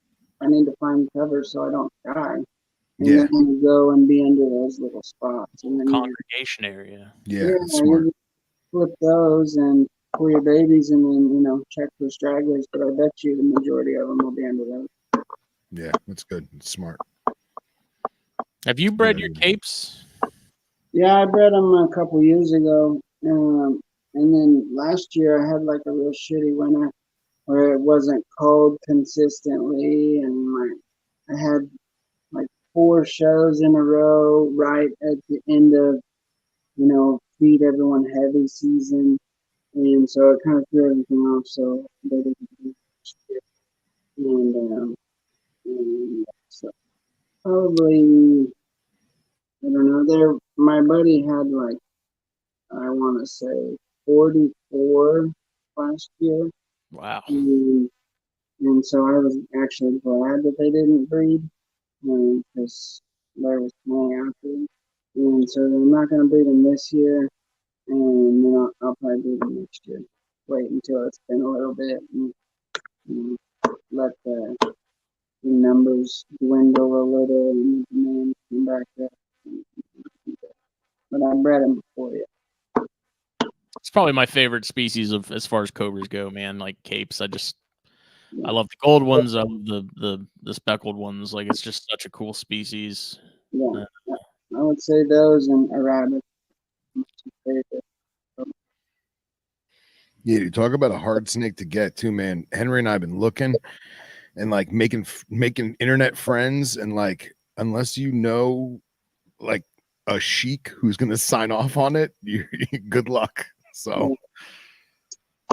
I need to find cover so I don't die. And they're going to go and be under those little spots. And then congregation area. Yeah, smart. You flip those and pull your babies and then, check for stragglers. But I bet you the majority of them will be under those. Yeah, that's good. It's smart. Have you bred your capes? Yeah, I bred them a couple years ago. And then last year I had like a real shitty winter where it wasn't cold consistently. And I had like 4 shows in a row right at the end of, feed everyone heavy season. And so it kind of threw everything off. So they didn't do it. And so probably, I don't know, my buddy had like, I want to say 44 last year. Wow. And so I was actually glad that they didn't breed because there was plenty out there. And so I'm not going to breed them this year, and then I'll probably breed them next year. Wait until it's been a little bit and let the numbers dwindle a little and then come back up. But I bred them before you. It's probably my favorite species of as far as cobras go, man. Like capes, I love the gold ones. I love the speckled ones. Like it's just such a cool species. Yeah, I would say those and Arabic. Yeah, you talk about a hard snake to get too, man. Henry and I have been looking and like making internet friends, and like unless you know like a sheik who's gonna sign off on it, you good luck. So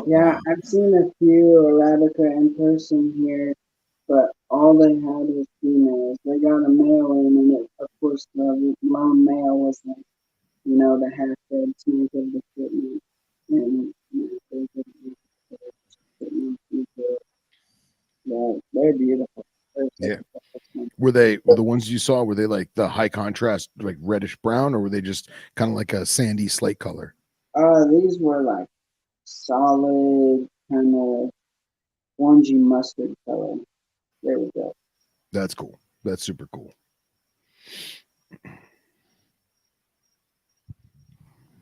yeah, I've seen a few Arabica in person here, but all they had was females. They got a male in, and of course the lone male was like, the half-dead snake of the fitness. And they're beautiful. Yeah. Were the ones you saw, were they like the high contrast, like reddish brown, or were they just kind of like a sandy slate color? These were like solid kind of orangey mustard color. There we go. That's cool. That's super cool.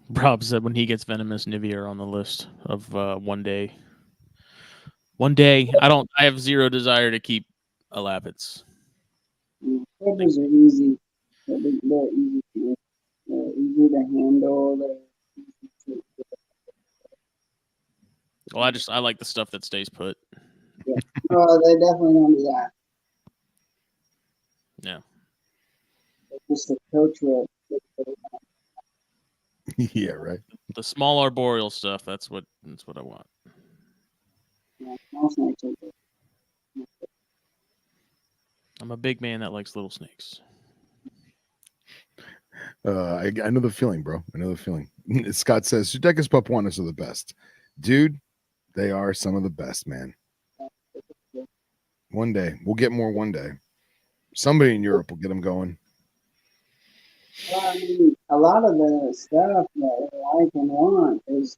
Rob said when he gets venomous, Nivea are on the list of one day. One day, I have zero desire to keep Elapids. Cobras are easy. They're easy to handle. Well, I like the stuff that stays put. Yeah. Oh, they definitely don't do that. Yeah. It's just a coach whip. Yeah, right. The small arboreal stuff. That's what I want. Yeah, small snakes are good. I'm a big man that likes little snakes. I know the feeling, bro. I know the feeling. Scott says Sudecas papuanas are the best. Dude, they are some of the best, man. One day. We'll get more one day. Somebody in Europe will get them going. Well, I mean, a lot of the stuff that I like and want is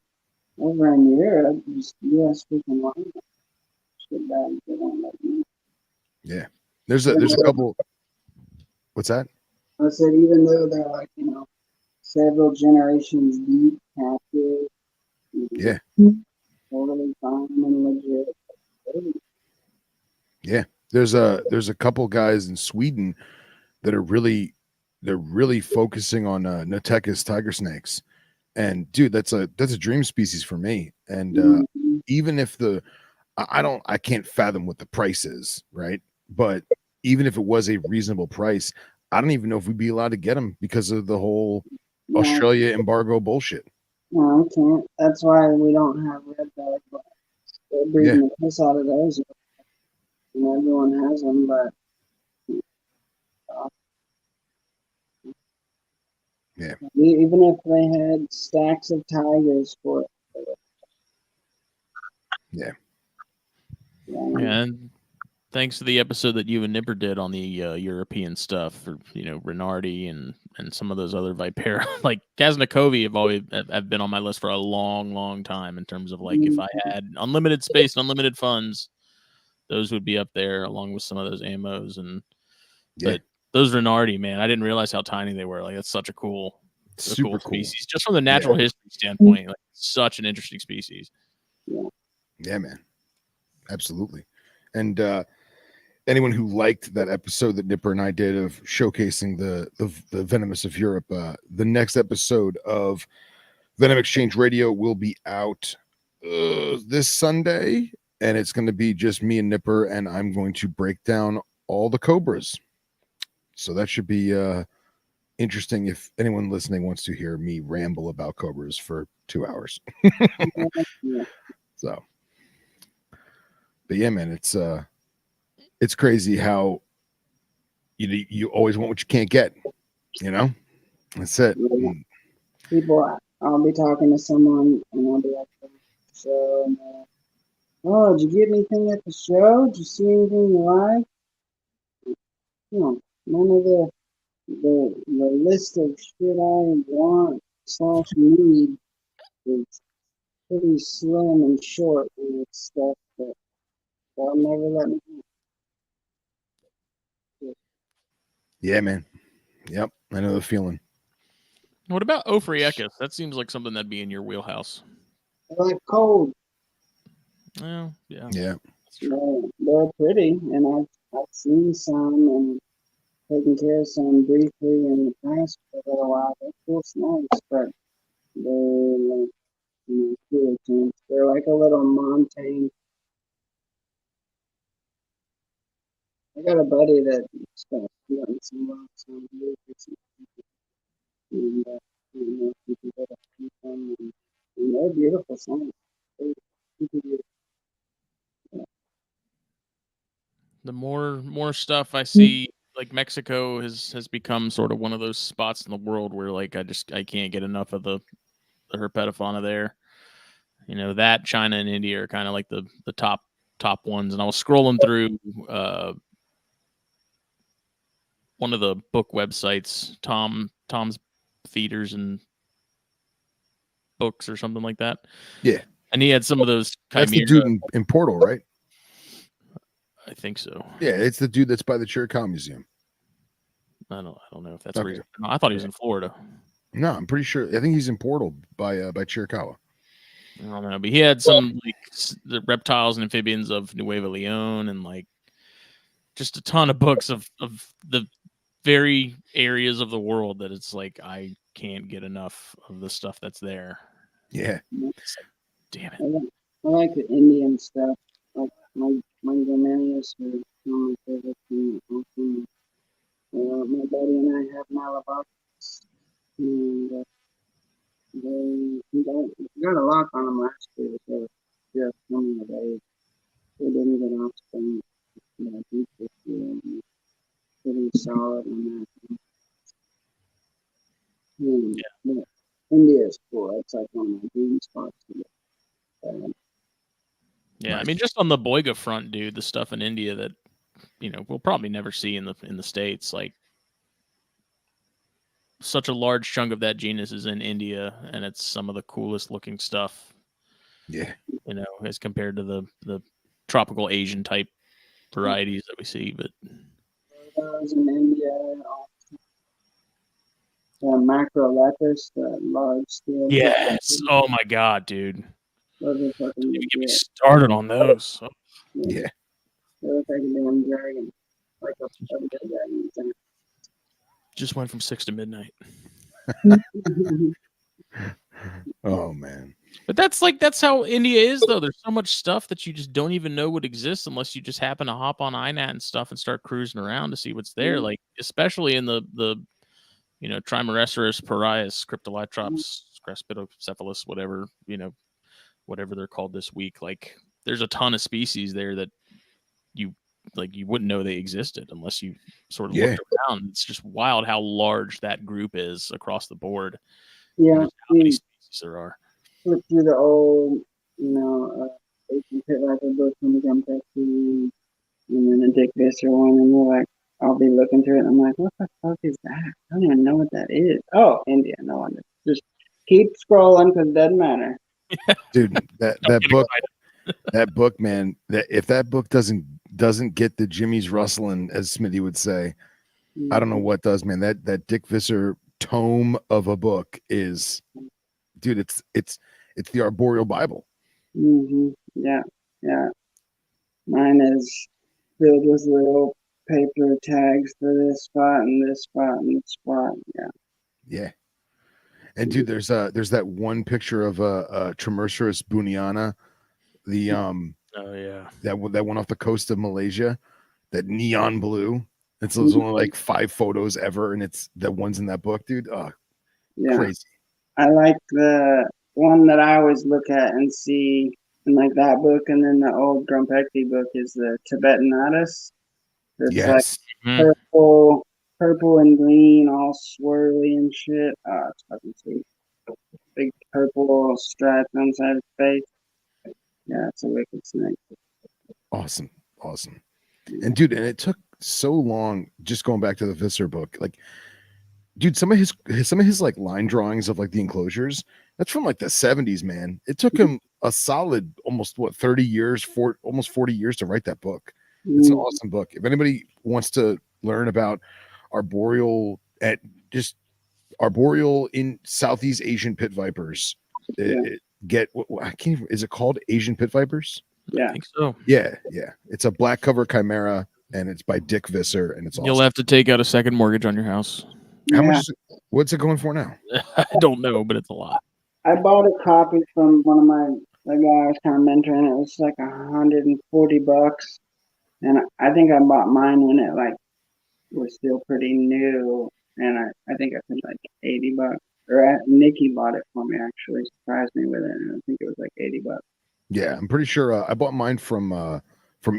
over in Europe, just U.S. freaking line. Yeah. There's a couple. What's that? I said, even though they're like, several generations deep, captive. Yeah. Totally fine and legit. Yeah. There's a couple guys in Sweden that are really focusing on Notecas tiger snakes. And dude, that's a dream species for me. And even if I can't fathom what the price is, right? But even if it was a reasonable price, I don't even know if we'd be allowed to get them because of the whole Australia embargo bullshit. No, I can't. That's why we don't have red belly. They're breeding the piss out of those. and everyone has them, but Yeah. Even if they had stacks of tigers for it. Yeah. And thanks to the episode that you and Nipper did on the European stuff for Renardi and some of those other Vipera, like Kaznikovi have been on my list for a long time in terms of like if I had unlimited space and unlimited funds, those would be up there along with some of those ammos but those Renardi, man, I didn't realize how tiny they were. Like that's such a cool species just from the natural history standpoint. Like such an interesting species. Yeah, man. Absolutely. And anyone who liked that episode that Nipper and I did of showcasing the venomous of Europe, the next episode of Venom Exchange Radio will be out this Sunday, and it's going to be just me and Nipper, and I'm going to break down all the cobras. So that should be interesting if anyone listening wants to hear me ramble about cobras for 2 hours. So, but yeah, man, it's crazy how you always want what you can't get. That's it. People, I'll be talking to someone and I'll be like, "So, oh, did you get anything at the show? Did you see anything you like?" None of the list of shit I want / need is pretty slim and short, and it's stuff that they'll never let me do. Yeah, man. Yep, I know the feeling. What about Ophryaecus? That seems like something that'd be in your wheelhouse. I like cold. Well, yeah. That's true. They're pretty, and I've seen some and taken care of some briefly in the past for a little while. They're cool snakes, but they're like a little montane. I got a buddy that's gotten some rocks on here, and you can go to them, and they're beautiful snakes. The more stuff I see, like Mexico has become sort of one of those spots in the world where like I can't get enough of the herpetofauna there. That China and India are kind of like the top ones. And I was scrolling through one of the book websites, Tom's Feeders and Books or something like that. Yeah. And he had some of those That's the dude in Portal, right? I think so. Yeah, it's the dude that's by the Chiricahua Museum. I don't know if that's okay. No, I thought he was in Florida. No, I'm pretty sure. I think he's in Portal by Chiricahua. I don't know, but he had some like the reptiles and amphibians of Nueva Leon and like just a ton of books of the very areas of the world that it's like I can't get enough of the stuff that's there. Yeah. Like, damn it. I like the Indian stuff. Like my Gromelius are one of my favorites. My buddy and I have Malabar's, and we got a lock on them last year. So just coming of age. They didn't get offspring. Deep this year. Pretty solid on that. Yeah. India is cool. It's like one of my dream spots. Yeah, nice. I mean, just on the Boiga front, dude, the stuff in India that we'll probably never see in the States. Like, such a large chunk of that genus is in India, and it's some of the coolest looking stuff. Yeah, as compared to the tropical Asian type varieties that we see. But those in India, Macrolepis, the large scale. Yes. Oh my god, dude. Those are fucking get me started on those. Yeah. They look like a damn dragon. Like a dragon. Just went from 6 to midnight. Oh man. But that's how India is though. There's so much stuff that you just don't even know would exist unless you just happen to hop on INAT and stuff and start cruising around to see what's there. Like especially in the Trimeresurus, Parias, Cryptolytrops, Craspitocephalus, whatever, whatever they're called this week. Like there's a ton of species there that you like you wouldn't know they existed unless you sort of looked around. It's just wild how large that group is across the board. Yeah, how many species there are. Look through the old, Asian pit viper book from Grumpy, and then a Dick Visser one, and we're like, I'll be looking through it, and I'm like, what the fuck is that? I don't even know what that is. Oh, India, no wonder. Just keep scrolling because it doesn't matter. Dude, that book, man. That if that book doesn't get the Jimmy's rustling, as Smitty would say, I don't know what does, man. That Dick Visser tome of a book is, dude. It's the arboreal Bible. Mm-hmm. Yeah. Mine is filled with little paper tags for this spot and this spot and this spot. Yeah. And dude, there's that one picture of a Trimerceros buniana, the that one off the coast of Malaysia, that neon blue. It's only like 5 photos ever, and it's the ones in that book, dude. Oh, crazy. I like the one that I always look at and see in like that book, and then the old Grumpecti book is the Tibetan Addis. It's like purple and green, all swirly and shit. Oh, it's fucking sweet. Big purple stripe on the side of his face. Yeah, it's a wicked snake. Awesome. And dude, and it took so long, just going back to the Visser book, like, dude, some of his like line drawings of like the enclosures, that's from like the 70s, man. It took him a solid almost 30 years, almost 40 years to write that book. It's an awesome book. If anybody wants to learn about arboreal in Southeast Asian pit vipers, is it called Asian pit vipers? Yeah, I think so. Yeah. It's a black cover chimera, and it's by Dick Visser, and it's awesome. You'll have to take out a second mortgage on your house. How much? What's it going for now? I don't know, but it's a lot. I bought a copy from one of the guy I was kind of mentoring. It was like $140, and I think I bought mine when it like was still pretty new, and I think I paid like $80. Or Nikki bought it for me. Actually, surprised me with it, and I think it was like $80. Yeah, I'm pretty sure I bought mine from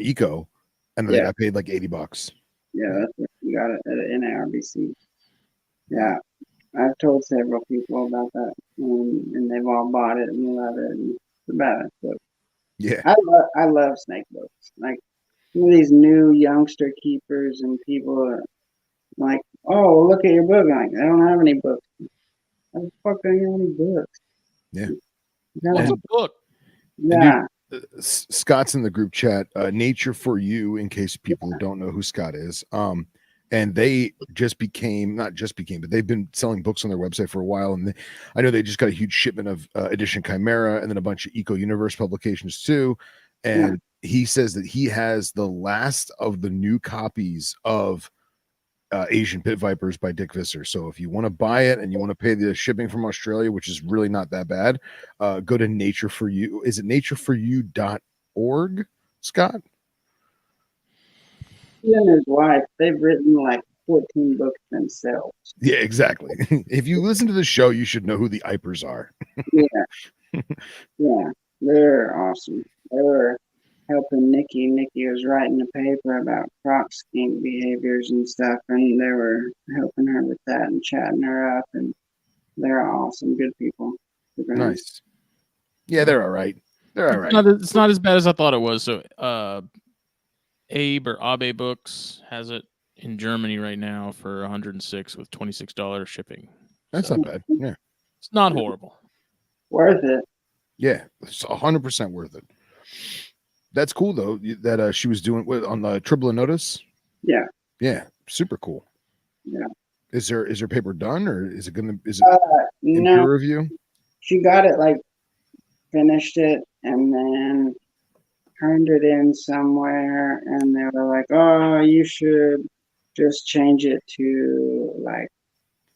Eco, and I think I paid like $80. Yeah, that's what you got it at NARBC. Yeah, I've told several people about that, and they've all bought it and love it. And it's a badass book. Yeah, I love snake books. Like some of these new youngster keepers and people are like, "Oh, well, look at your book." I'm like, I don't have any books. How the fuck do you have any books? Yeah. What's a book? Yeah. Scott's in the group chat. Nature for You, in case people don't know who Scott is. And they but they've been selling books on their website for a while. And I know they just got a huge shipment of Edition Chimera and then a bunch of Eco Universe publications too. And he says that he has the last of the new copies of Asian Pit Vipers by Dick Visser. So if you want to buy it and you want to pay the shipping from Australia, which is really not that bad, go to Nature for You. Is it natureforyou.org, Scott? He and his wife, they've written like 14 books themselves. Yeah, exactly. If you listen to the show, you should know who the Ipers are. Yeah, they're awesome. They were helping Nikki. Nikki was writing a paper about crop skink behaviors and stuff, and they were helping her with that and chatting her up, and they're awesome, good people. Nice. Yeah, they're all right. It's not as bad as I thought it was. So Abe Books has it in Germany right now for $106 with $26 shipping. That's not bad. Yeah, it's not horrible. Worth it. Yeah, it's 100% worth it. That's cool though that she was doing on the Tribble Notice. Yeah, super cool. Yeah. Is her paper done, or is it in no, peer review? She got it, like finished it and then turned it in somewhere, and they were like, "Oh, you should just change it to like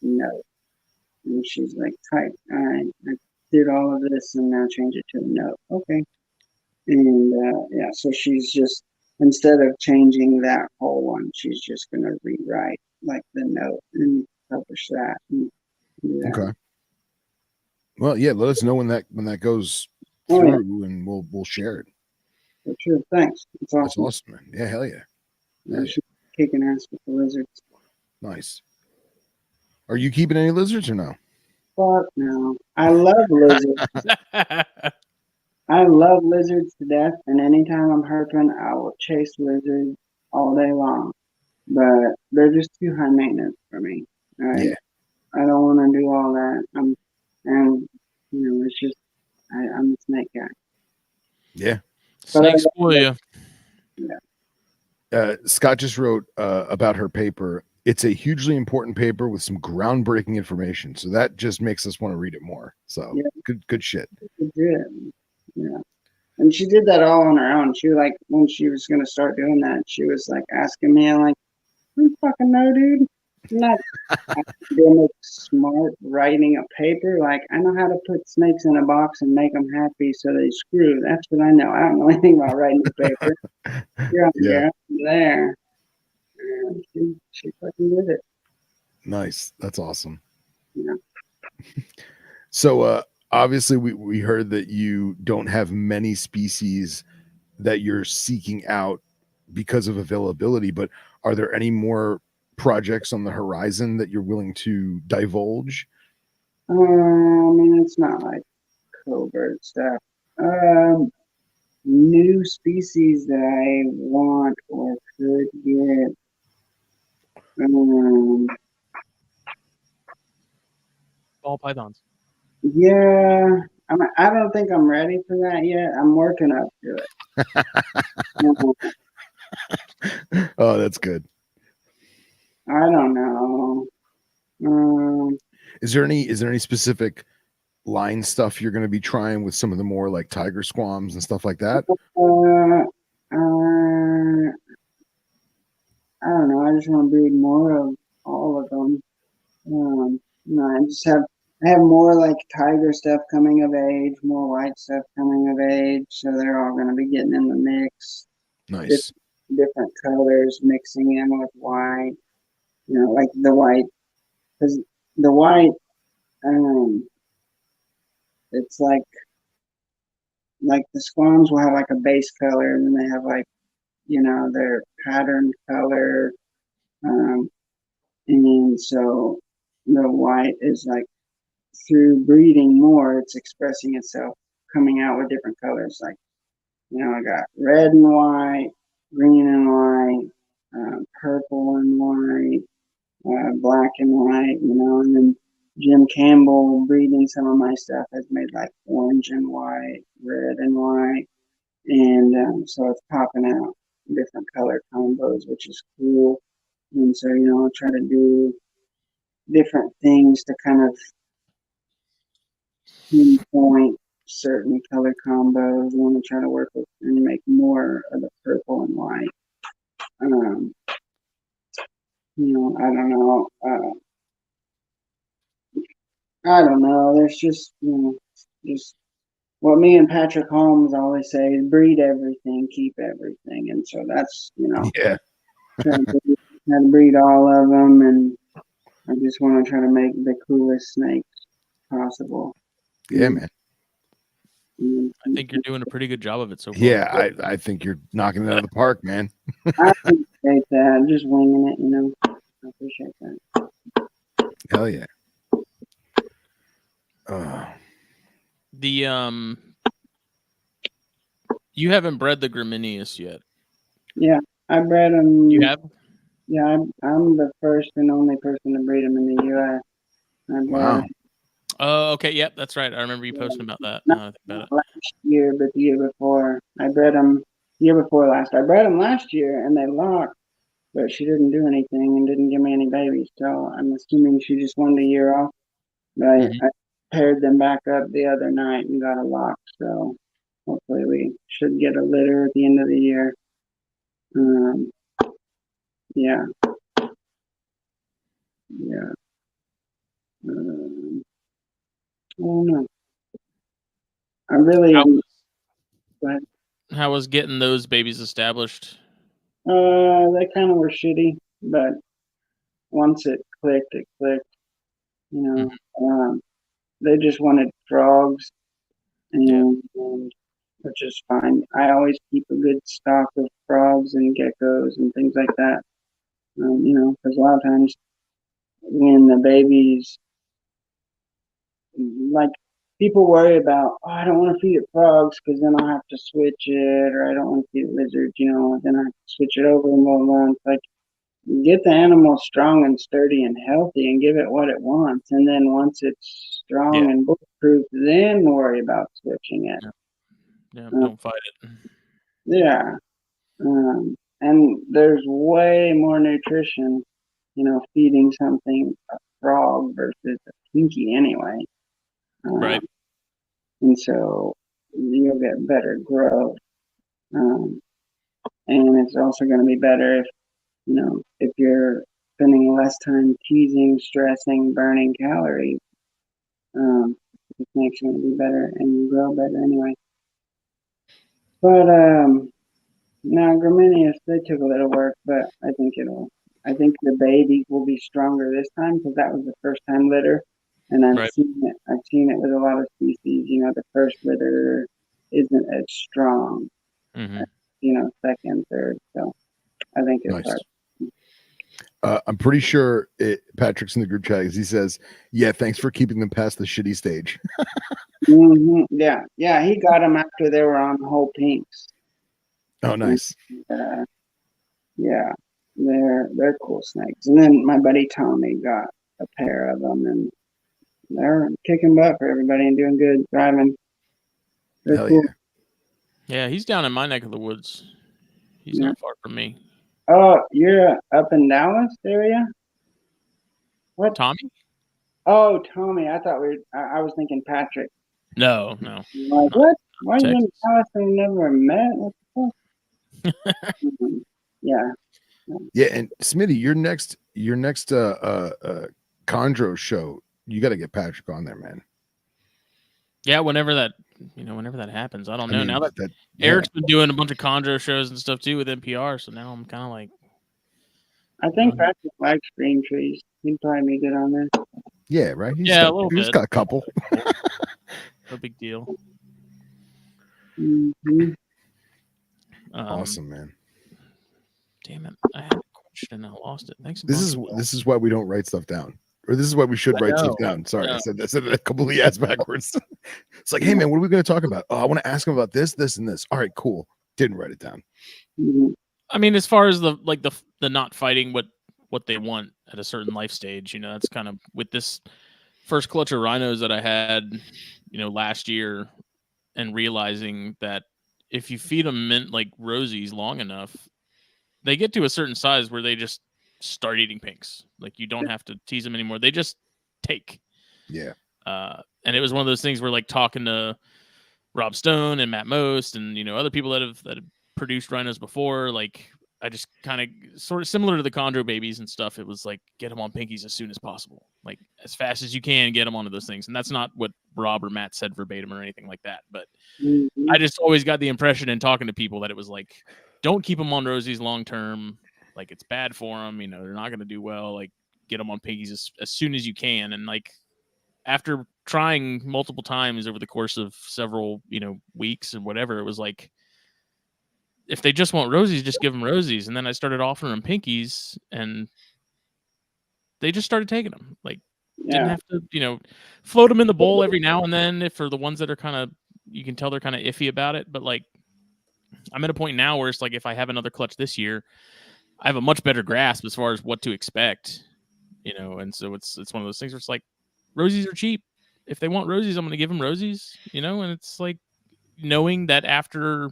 note." And she's like, "Type, all right, I did all of this, and now change it to a note." Okay. And so she's just, instead of changing that whole one, she's just gonna rewrite like the note and publish that. Okay. Well, yeah, let us know when that goes through, and we'll share it. For sure. Thanks. That's awesome, man. Yeah, hell yeah. Yeah, she's kicking ass with the lizards. Nice. Are you keeping any lizards or no? Fuck no. I love lizards. I love lizards to death, and anytime I'm herping, I will chase lizards all day long. But they're just too high maintenance for me. Right? Yeah. I don't want to do all that. And it's just I'm a snake guy. Yeah. Snakes spoil you. Yeah. Scott just wrote about her paper. It's a hugely important paper with some groundbreaking information. So that just makes us want to read it more. So good shit. Yeah. And she did that all on her own. She when she was gonna start doing that, she was like asking me, I'm like, I don't fucking know, dude. I'm not academic smart writing a paper. Like, I know how to put snakes in a box and make them happy so they screw. That's what I know. I don't know anything about writing a paper. You're on there. And she fucking did it. Nice. That's awesome. Yeah. So obviously we heard that you don't have many species that you're seeking out because of availability, but are there any more projects on the horizon that you're willing to divulge? I mean, it's not like covert stuff. New species that I want or could get. Ball pythons. Yeah, I don't think I'm ready for that yet. I'm working up to it. Oh, that's good. I don't know. Is there any specific line stuff you're going to be trying with some of the more like tiger squams and stuff like that? I don't know. I just want to breed more of all of them. I have more like tiger stuff coming of age, more white stuff coming of age, so they're all going to be getting in the mix. Nice. Different colors, mixing in with white. Like the white, because the white, it's like the squams will have like a base color, and then they have like their patterned color, and so the white is like through breeding more, it's expressing itself, coming out with different colors. Like I got red and white, green and white, purple and white, black and white, and then Jim Campbell breeding some of my stuff has made like orange and white, red and white, and so it's popping out different color combos, which is cool. And so I'll try to do different things to kind of pinpoint certain color combos. I want to try to work with and make more of the purple and white. I don't know. I don't know. There's just just what me and Patrick Holmes always say is breed everything, keep everything. And so that's Yeah. trying to breed all of them, and I just want to try to make the coolest snakes possible. Yeah, man. I think you're doing a pretty good job of it so far. Yeah, I think you're knocking it out of the park, man. I appreciate that. I'm just winging it, I appreciate that. Hell yeah. You haven't bred the Graminius yet. Yeah, I bred them. You have? Yeah, I'm the first and only person to breed them in the U.S. Wow. Oh, okay. Yep, that's right. I remember you posting about that. Not last year, but the year before. I bred them year before last. I bred them last year, and they locked, but she didn't do anything and didn't give me any babies. So I'm assuming she just wanted a year off. But I paired them back up the other night and got a lock. So hopefully we should get a litter at the end of the year. Yeah. Yeah. I don't know. I really. How was getting those babies established? They kind of were shitty, but once it clicked, it clicked. They just wanted frogs, and which is fine. I always keep a good stock of frogs and geckos and things like that. Because a lot of times when the babies, like, people worry about, oh, I don't want to feed it frogs because then I'll have to switch it, or I don't want to feed it lizards, then I have to switch it over and blah, blah. It's like, get the animal strong and sturdy and healthy and give it what it wants. And then once it's strong and bulletproof, then worry about switching it. Yeah, don't fight it. Yeah. And there's way more nutrition, feeding something a frog versus a pinky anyway. Right. And so you'll get better growth. And it's also going to be better if you're spending less time teasing, stressing, burning calories. It makes you be better and you grow better anyway. But now Grominius, they took a little work, but I think the baby will be stronger this time because that was the first time litter, and I've seen it with a lot of species. The first litter isn't as strong. Mm-hmm. Second, third. So I think it's hard. I'm pretty sure Patrick's in the group chat because he says, "Yeah, thanks for keeping them past the shitty stage." Mm-hmm. Yeah, he got them after they were on whole pinks. Oh, nice. Yeah, they're cool snakes. And then my buddy Tommy got a pair of them, and they're kicking butt for everybody and doing good, thriving. They're cool. Yeah, he's down in my neck of the woods. He's not far from me. Oh, you're up in Dallas area? What? Tommy? Oh, Tommy. I thought I was thinking Patrick. No. Like, what? Why are you in Dallas and we never met? What the fuck? Yeah. Yeah, and Smitty, your next Chondro show, you got to get Patrick on there, man. Yeah, whenever that happens. I don't know. Now that Eric's been doing a bunch of Chondro shows and stuff too with NPR, so now I'm kind of like, I think Patrick likes green trees. He'd probably be good on there. Yeah, right. He's got a couple. No big deal. Mm-hmm. Awesome, man. Damn it! I had a question and I lost it. Thanks. This is why we don't write stuff down, or this is why we should write stuff down. Sorry, I said it completely ass backwards. It's like, hey man, what are we going to talk about? Oh, I want to ask him about this, this, and this. All right, cool. Didn't write it down. I mean, as far as the not fighting what they want at a certain life stage, that's kind of with this first clutch of rhinos that I had, last year, and realizing that if you feed them mint like rosies long enough, they get to a certain size where they just start eating pinks. Like, you don't have to tease them anymore. They just take. Yeah. And it was one of those things where, like, talking to Rob Stone and Matt Most and, other people that have produced rhinos before, like, I just kind of sort of similar to the chondro babies and stuff. It was like, get them on pinkies as soon as possible, like as fast as you can, get them onto those things. And that's not what Rob or Matt said verbatim or anything like that. But I just always got the impression in talking to people that it was like, don't keep them on rosies long term. Like, it's bad for them. They're not going to do well. Like, get them on pinkies as soon as you can. And like, after trying multiple times over the course of several, weeks or whatever, it was like, if they just want rosies, just give them rosies. And then I started offering them pinkies, and they just started taking them. Like, didn't have to, float them in the bowl every now and then for the ones that are kind of, you can tell they're kind of iffy about it. But like, I'm at a point now where it's like, if I have another clutch this year, I have a much better grasp as far as what to expect, and so it's one of those things where it's like, rosies are cheap. If they want rosies, I'm going to give them rosies, and it's like, knowing that after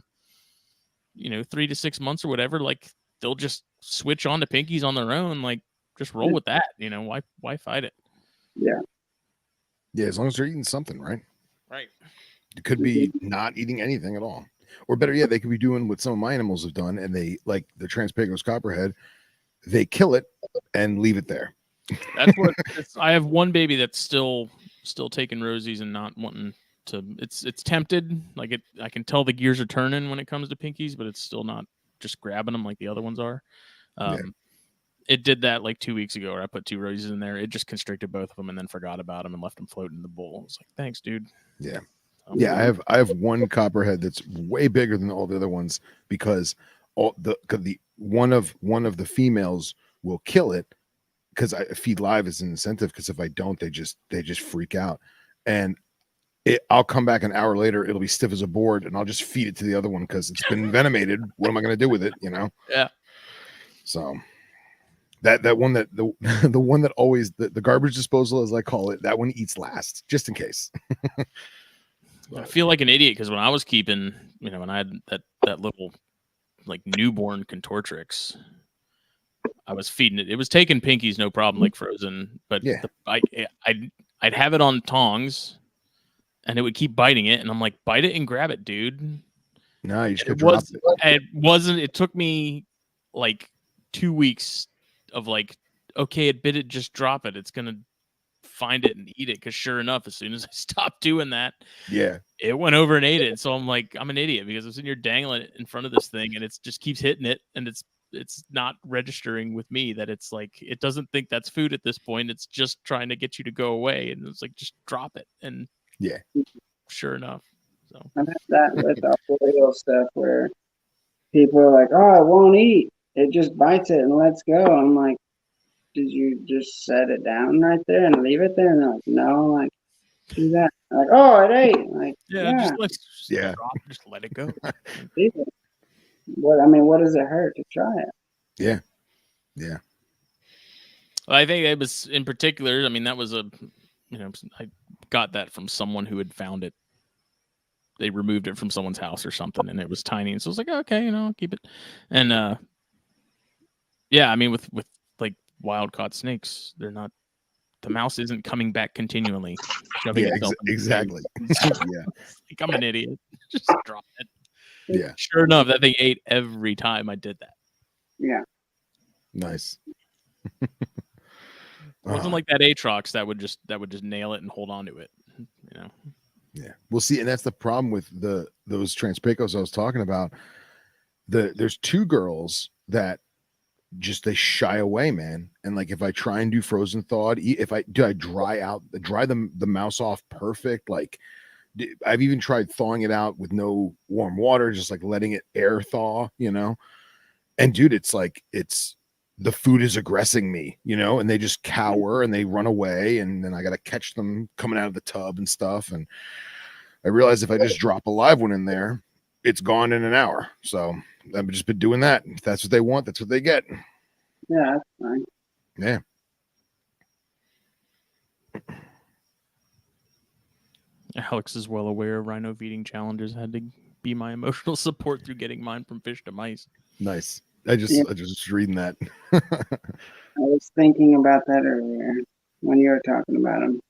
3 to 6 months or whatever, like, they'll just switch on to pinkies on their own. Like, just roll with that. Why fight it? Yeah. As long as they're eating something, right? Right. It could be not eating anything at all, or better yet, they could be doing what some of my animals have done, and they, like the Transpagos copperhead, they kill it and leave it there. That's what I have. One baby that's still taking rosies and not wanting to. It's tempted. Like, I can tell the gears are turning when it comes to pinkies, but it's still not just grabbing them like the other ones are. It did that like 2 weeks ago, where I put 2 rosies in there. It just constricted both of them and then forgot about them and left them floating in the bowl. It's like, thanks, dude. Yeah. Yeah, I have one copperhead that's way bigger than all the other ones because one of the females will kill it because I feed live as an incentive, because if I don't, they just freak out. And I'll come back an hour later, it'll be stiff as a board, and I'll just feed it to the other one because it's been venomated. What am I going to do with it? Yeah. So that one, that the one that always the garbage disposal, as I call it, that one eats last, just in case. I feel like an idiot because when I was keeping, when I had that little like newborn Contortrix, I was feeding it. It was taking pinkies, no problem, like frozen. But yeah, I'd have it on tongs, and it would keep biting it, and I'm like, bite it and grab it, dude. No, you just drop it. It wasn't. It took me like 2 weeks of like, okay, it bit it, just drop it. It's gonna find it and eat it. Because sure enough, as soon as I stopped doing that, it went over and ate it. So I'm like, I'm an idiot because I'm sitting here dangling it in front of this thing, and it just keeps hitting it, and it's not registering with me that it's like, it doesn't think that's food at this point. It's just trying to get you to go away, and it's like, just drop it. And sure enough. So I've had that with arboreal stuff where people are like, "Oh, it won't eat. It just bites it and lets go." I'm like, "Did you just set it down right there and leave it there?" And they're like, "No." I'm like, do that. I'm like, "Oh, it ate." I'm like, just drop, just let it go. What does it hurt to try it? Yeah. Well, I think it was in particular. I mean, that was I got that from someone who had found it. They removed it from someone's house or something, and it was tiny. And so I was like, okay, I'll keep it. And I mean, with like wild caught snakes, they're not. The mouse isn't coming back continually. Exactly. Like, I'm an idiot. Just drop it. Yeah. Sure enough, that thing ate every time I did that. Yeah. Nice. It wasn't like that Atrox that would just nail it and hold on to it. Yeah. We'll see, and that's the problem with those Transpecos I was talking about. There's two girls that just they shy away, man. And like if I try and do frozen thawed, if I dry the mouse off perfect, like I've even tried thawing it out with no warm water, just like letting it air thaw, and dude, it's like the food is aggressing me, and they just cower and they run away, and then I got to catch them coming out of the tub and stuff. And I realized if I just drop a live one in there, it's gone in an hour. So I've just been doing that. If that's what they want, that's what they get. Yeah, that's fine. Yeah. Alex is well aware rhino feeding challenges had to be my emotional support through getting mine from fish to mice. Nice. I just was reading that. I was thinking about that earlier when you were talking about them.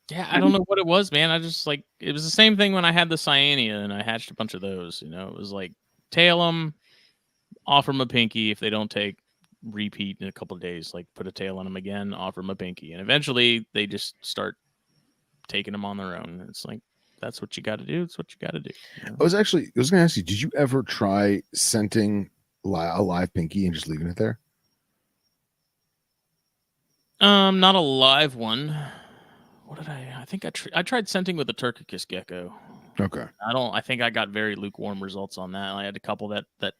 Yeah, I don't know what it was, man. I just like, it was the same thing when I had the Cyanea and I hatched a bunch of those. It was like, tail them, offer them a pinky. If they don't take, repeat in a couple of days. Like put a tail on them again, offer them a pinky, and eventually they just start taking them on their own. It's like, that's what you got to do. It's what you got to do. I was going to ask you, did you ever try scenting a live pinky and just leaving it there? Not a live one. What did I think I tried scenting with a Turkicus gecko. Okay. I think I got very lukewarm results on that. I had a couple that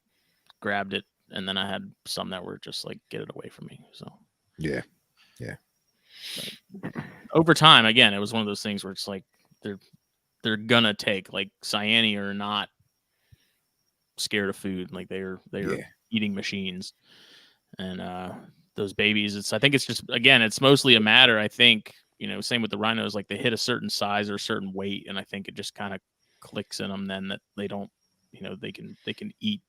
grabbed it, and then I had some that were just like, get it away from me. So yeah. But over time, again, it was one of those things where it's like they're gonna take, like, Cyanea are not scared of food. Like they're eating machines, and those babies, I think it's just, again, it's mostly a matter, I think, same with the rhinos, like they hit a certain size or a certain weight, and I think it just kind of clicks in them then that they don't, they can eat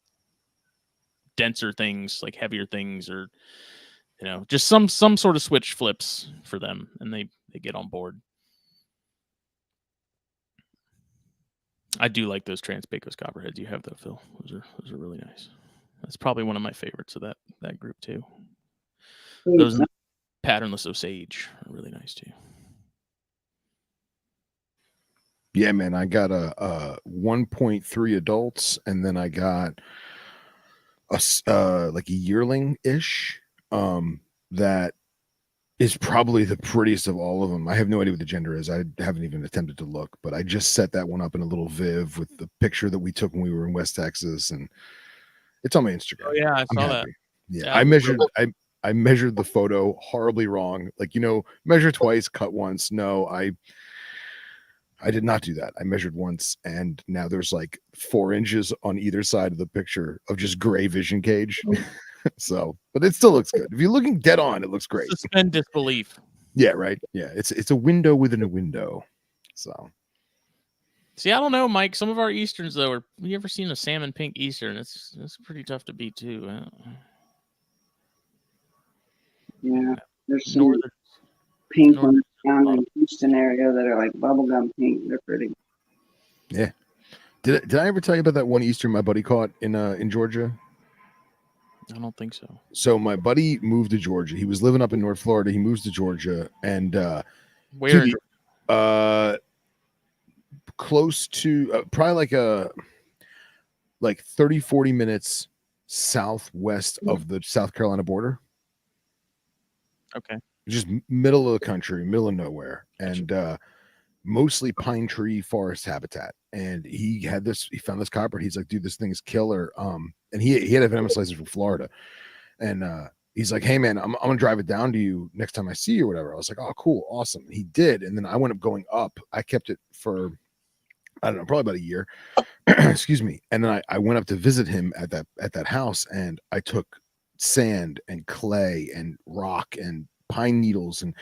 denser things, like heavier things, or just some sort of switch flips for them, and they get on board. I do like those Transpecos copperheads you have, though, Phil. Those are really nice. That's probably one of my favorites of that group too. Those patternless Osage are really nice too. Yeah, man. I got a 1.3 adults, and then I got like a yearling ish. That is probably the prettiest of all of them. I have no idea what the gender is. I haven't even attempted to look, but I just set that one up in a little Viv with the picture that we took when we were in West Texas, and it's on my Instagram. Oh yeah, I I'm saw happy. that. Yeah, Yeah, I measured. I measured the photo horribly wrong. Like, measure twice, cut once. No, I did not do that. I measured once, and now there's like 4 inches on either side of the picture of just gray vision cage. So, but it still looks good. If you're looking dead on, it looks great. Suspend disbelief. Yeah, right. Yeah, it's a window within a window. So, see, I don't know, Mike. Some of our easterns though, have you ever seen a salmon pink eastern? It's pretty tough to beat too. Yeah, there's some Northern pink ones down in Houston area that are like bubblegum pink. They're pretty. Yeah. Did I ever tell you about that one eastern my buddy caught in Georgia? I don't think so. So my buddy moved to Georgia. He was living up in North Florida. He moves to Georgia, and where? Close to probably like 30, 40 minutes southwest of the South Carolina border. Okay. Just middle of the country, middle of nowhere, and mostly pine tree forest habitat. And he found this copperhead. He's like, dude, this thing is killer. And he had a venomous license from Florida. And he's like, hey man, I'm gonna drive it down to you next time I see you or whatever. I was like, oh, cool, awesome. He did. And then I went up going up. I kept it for, I don't know, probably about a year. Excuse me. And then I went up to visit him at that house, and I took sand and clay and rock and pine needles, and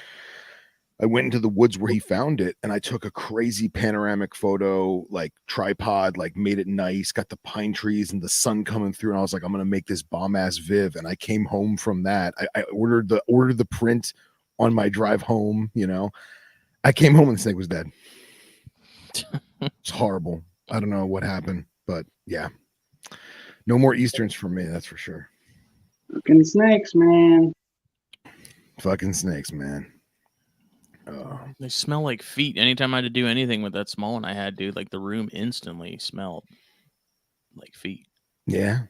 I went into the woods where he found it, and I took a crazy panoramic photo, like tripod, like made it nice, got the pine trees and the sun coming through, and I was like, I'm gonna make this bomb ass Viv. And I came home from that. I ordered the print on my drive home. I came home and the snake was dead. It's horrible. I don't know what happened, but yeah, no more easterns for me, that's for sure. Fucking snakes, man. Fucking snakes, man. They smell like feet. Anytime I had to do anything with that small one I had, dude, like the room instantly smelled like feet. Yeah.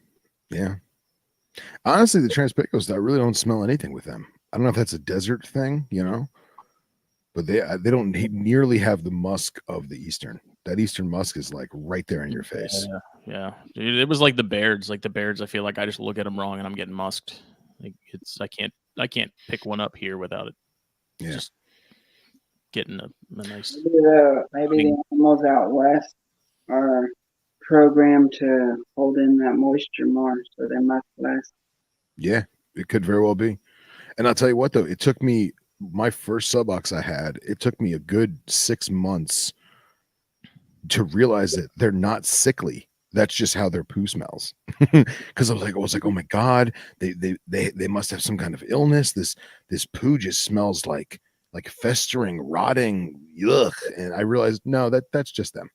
Honestly, the Transpicos, I really don't smell anything with them. I don't know if that's a desert thing, but they don't nearly have the musk of the Eastern. That Eastern musk is like right there in your face. Yeah. Dude, it was like the Bairds. Like the Bairds, I feel like I just look at them wrong and I'm getting musked. Like I can't pick one up here without it. Yeah. Just getting a nice. Maybe the animals out west are programmed to hold in that moisture more, so they must less. Yeah, it could very well be. And I'll tell you what, though, it took me my first subox I had. It took me a good 6 months to realize that they're not sickly. That's just how their poo smells. Because I was like, oh my god, they must have some kind of illness. This poo just smells like festering, rotting, yuck. And I realized, no, that's just them.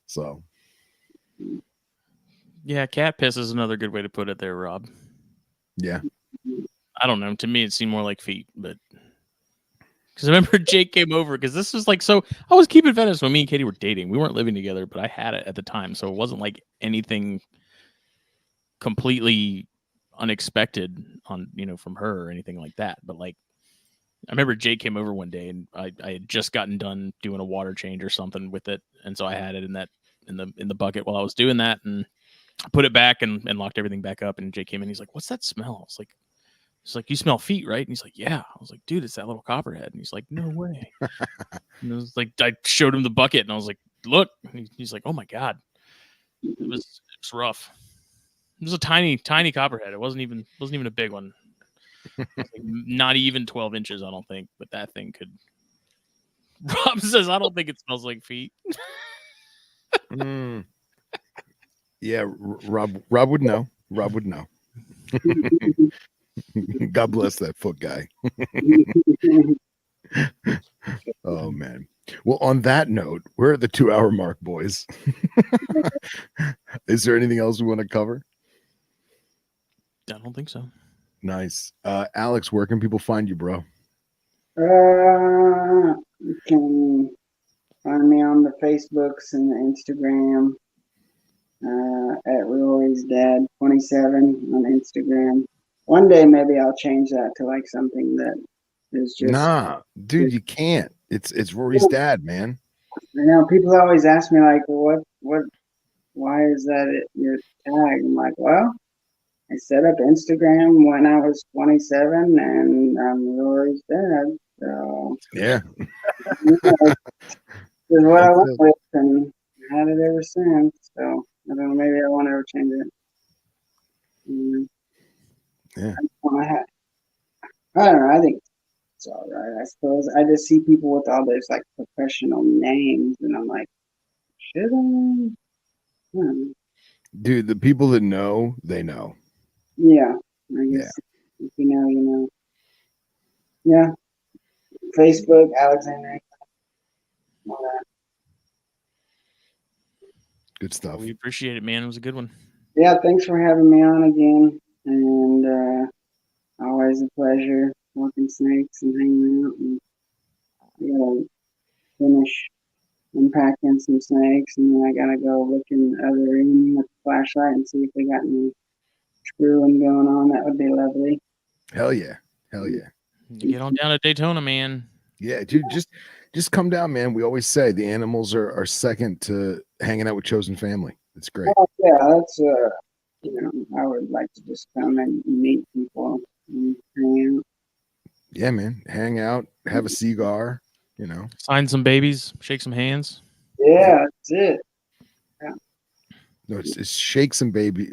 So, yeah, cat piss is another good way to put it there, Rob. Yeah. I don't know. To me, it seemed more like feet, but because I remember Jake came over because this was like, so I was keeping Venice when me and Katie were dating. We weren't living together, but I had it at the time, so it wasn't like anything completely unexpected on from her or anything like that. But like, I remember Jake came over one day and I had just gotten done doing a water change or something with it, and so I had it in the bucket while I was doing that, and I put it back and locked everything back up. And Jake came in, he's like, "What's that smell?" I was like, "It's like, you smell feet, right?" And he's like, "Yeah." I was like, "Dude, it's that little copperhead." And he's like, "No way." And it was like, I showed him the bucket and I was like, "Look." And he's like, "Oh my god." It was rough. It was a tiny copperhead. It wasn't even a big one. Like not even 12 inches, I don't think, but that thing could. Rob says, "I don't think it smells like feet." Yeah, Rob would know. Rob would know. God bless that foot guy. Oh man. Well, on that note, we're at the 2-hour mark, boys. Is there anything else we want to cover? I don't think so. Nice. Alex, where can people find you, bro? You can find me on the Facebooks and the Instagram at Rory's Dad 27 on Instagram. one day maybe I'll change that to like something that is just. Nah, dude, you can't. It's Rory's dad, man. You know, people always ask me like, why is that your tag? I'm like, well, I set up Instagram when I was 27, and I'm Rory's dad. So Yeah. you know, this is what I That's went it. with, and had it ever since. So I don't know, maybe I won't ever change it. Yeah. I don't know. I think it's all right. I suppose I just see people with all those like professional names, and I'm like, should I? Dude, the people that know, they know. Yeah, I guess if you know, you know. Yeah, Facebook, Alexander. All that. Good stuff. We appreciate it, man. It was a good one. Yeah, thanks for having me on again, and always a pleasure walking snakes and hanging out. And I gotta finish unpacking some snakes, and then I gotta go look in the other room with the flashlight and see if they got any screwing going on. That would be lovely. Hell yeah. Hell yeah. You get on down to Daytona, man. Yeah, dude, just come down, man. We always say the animals are second to hanging out with chosen family. It's great. Oh, yeah, that's you know, I would like to just come and meet people and hang out. Yeah, man. Hang out, have a cigar, you know. Sign some babies, shake some hands. Yeah, that's it. No, it's shake some babies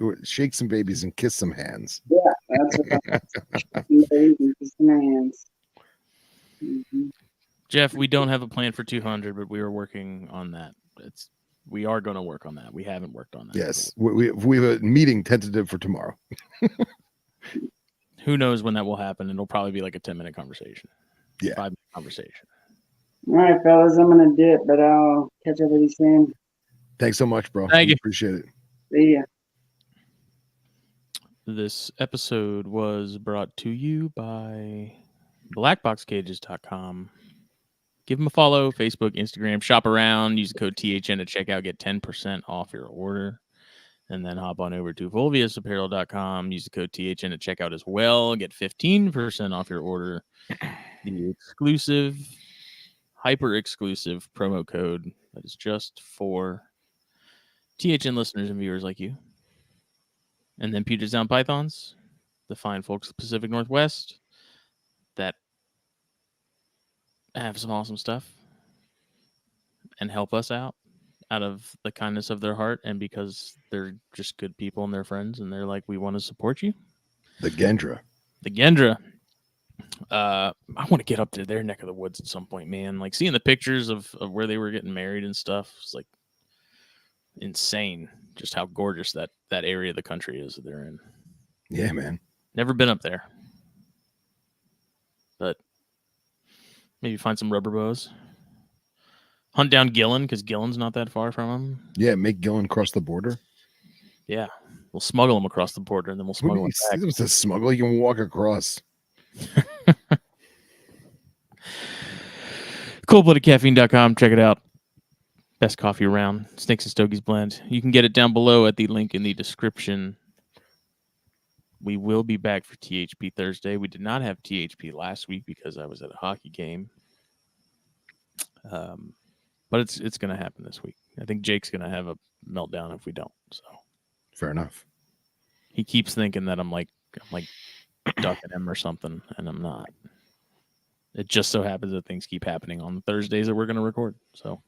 and kiss some hands. Yeah, that's what just hands. Jeff, we don't have a plan for 200, but we are working on that. We are going to work on that. We haven't worked on that. Yes, we have a meeting tentative for tomorrow. Who knows when that will happen? And it'll probably be like a 10-minute conversation. Yeah, 5-minute conversation. All right, fellas, I'm gonna dip, but I'll catch up with you soon. Thanks so much, bro. Thank you. Appreciate it. See ya. This episode was brought to you by BlackBoxCages.com. Give them a follow, Facebook, Instagram, shop around, use the code THN at checkout, get 10% off your order. And then hop on over to VolviusApparel.com, use the code THN at checkout as well, get 15% off your order. The exclusive, hyper exclusive promo code that is just for THN listeners and viewers like you. And then Puget Sound Pythons, the fine folks of the Pacific Northwest that have some awesome stuff and help us out of the kindness of their heart and because they're just good people and they're friends and they're like, we want to support you. The Gendra. I want to get up to their neck of the woods at some point, man. Like seeing the pictures of where they were getting married and stuff. It's like insane just how gorgeous that area of the country is that they're in. Yeah, man. Never been up there. But maybe find some rubber bows. Hunt down Gillen because Gillen's not that far from him. Yeah, make Gillen cross the border. Yeah, we'll smuggle him across the border and then we'll smuggle him back. It's a smuggle. You can walk across. Coldbloodedcaffeine.com. Check it out. Best coffee around. Snakes and Stogies blend. You can get it down below at the link in the description. We will be back for THP Thursday. We did not have THP last week because I was at a hockey game. But it's going to happen this week. I think Jake's going to have a meltdown if we don't. So fair enough. He keeps thinking that I'm like ducking him or something, and I'm not. It just so happens that things keep happening on Thursdays that we're going to record. So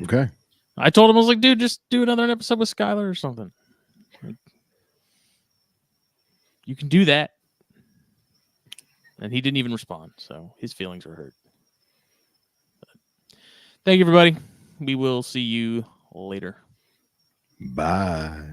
okay. I told him, I was like, dude, just do another episode with Skylar or something. Like, you can do that. And he didn't even respond, so his feelings were hurt. Thank you, everybody. We will see you later. Bye.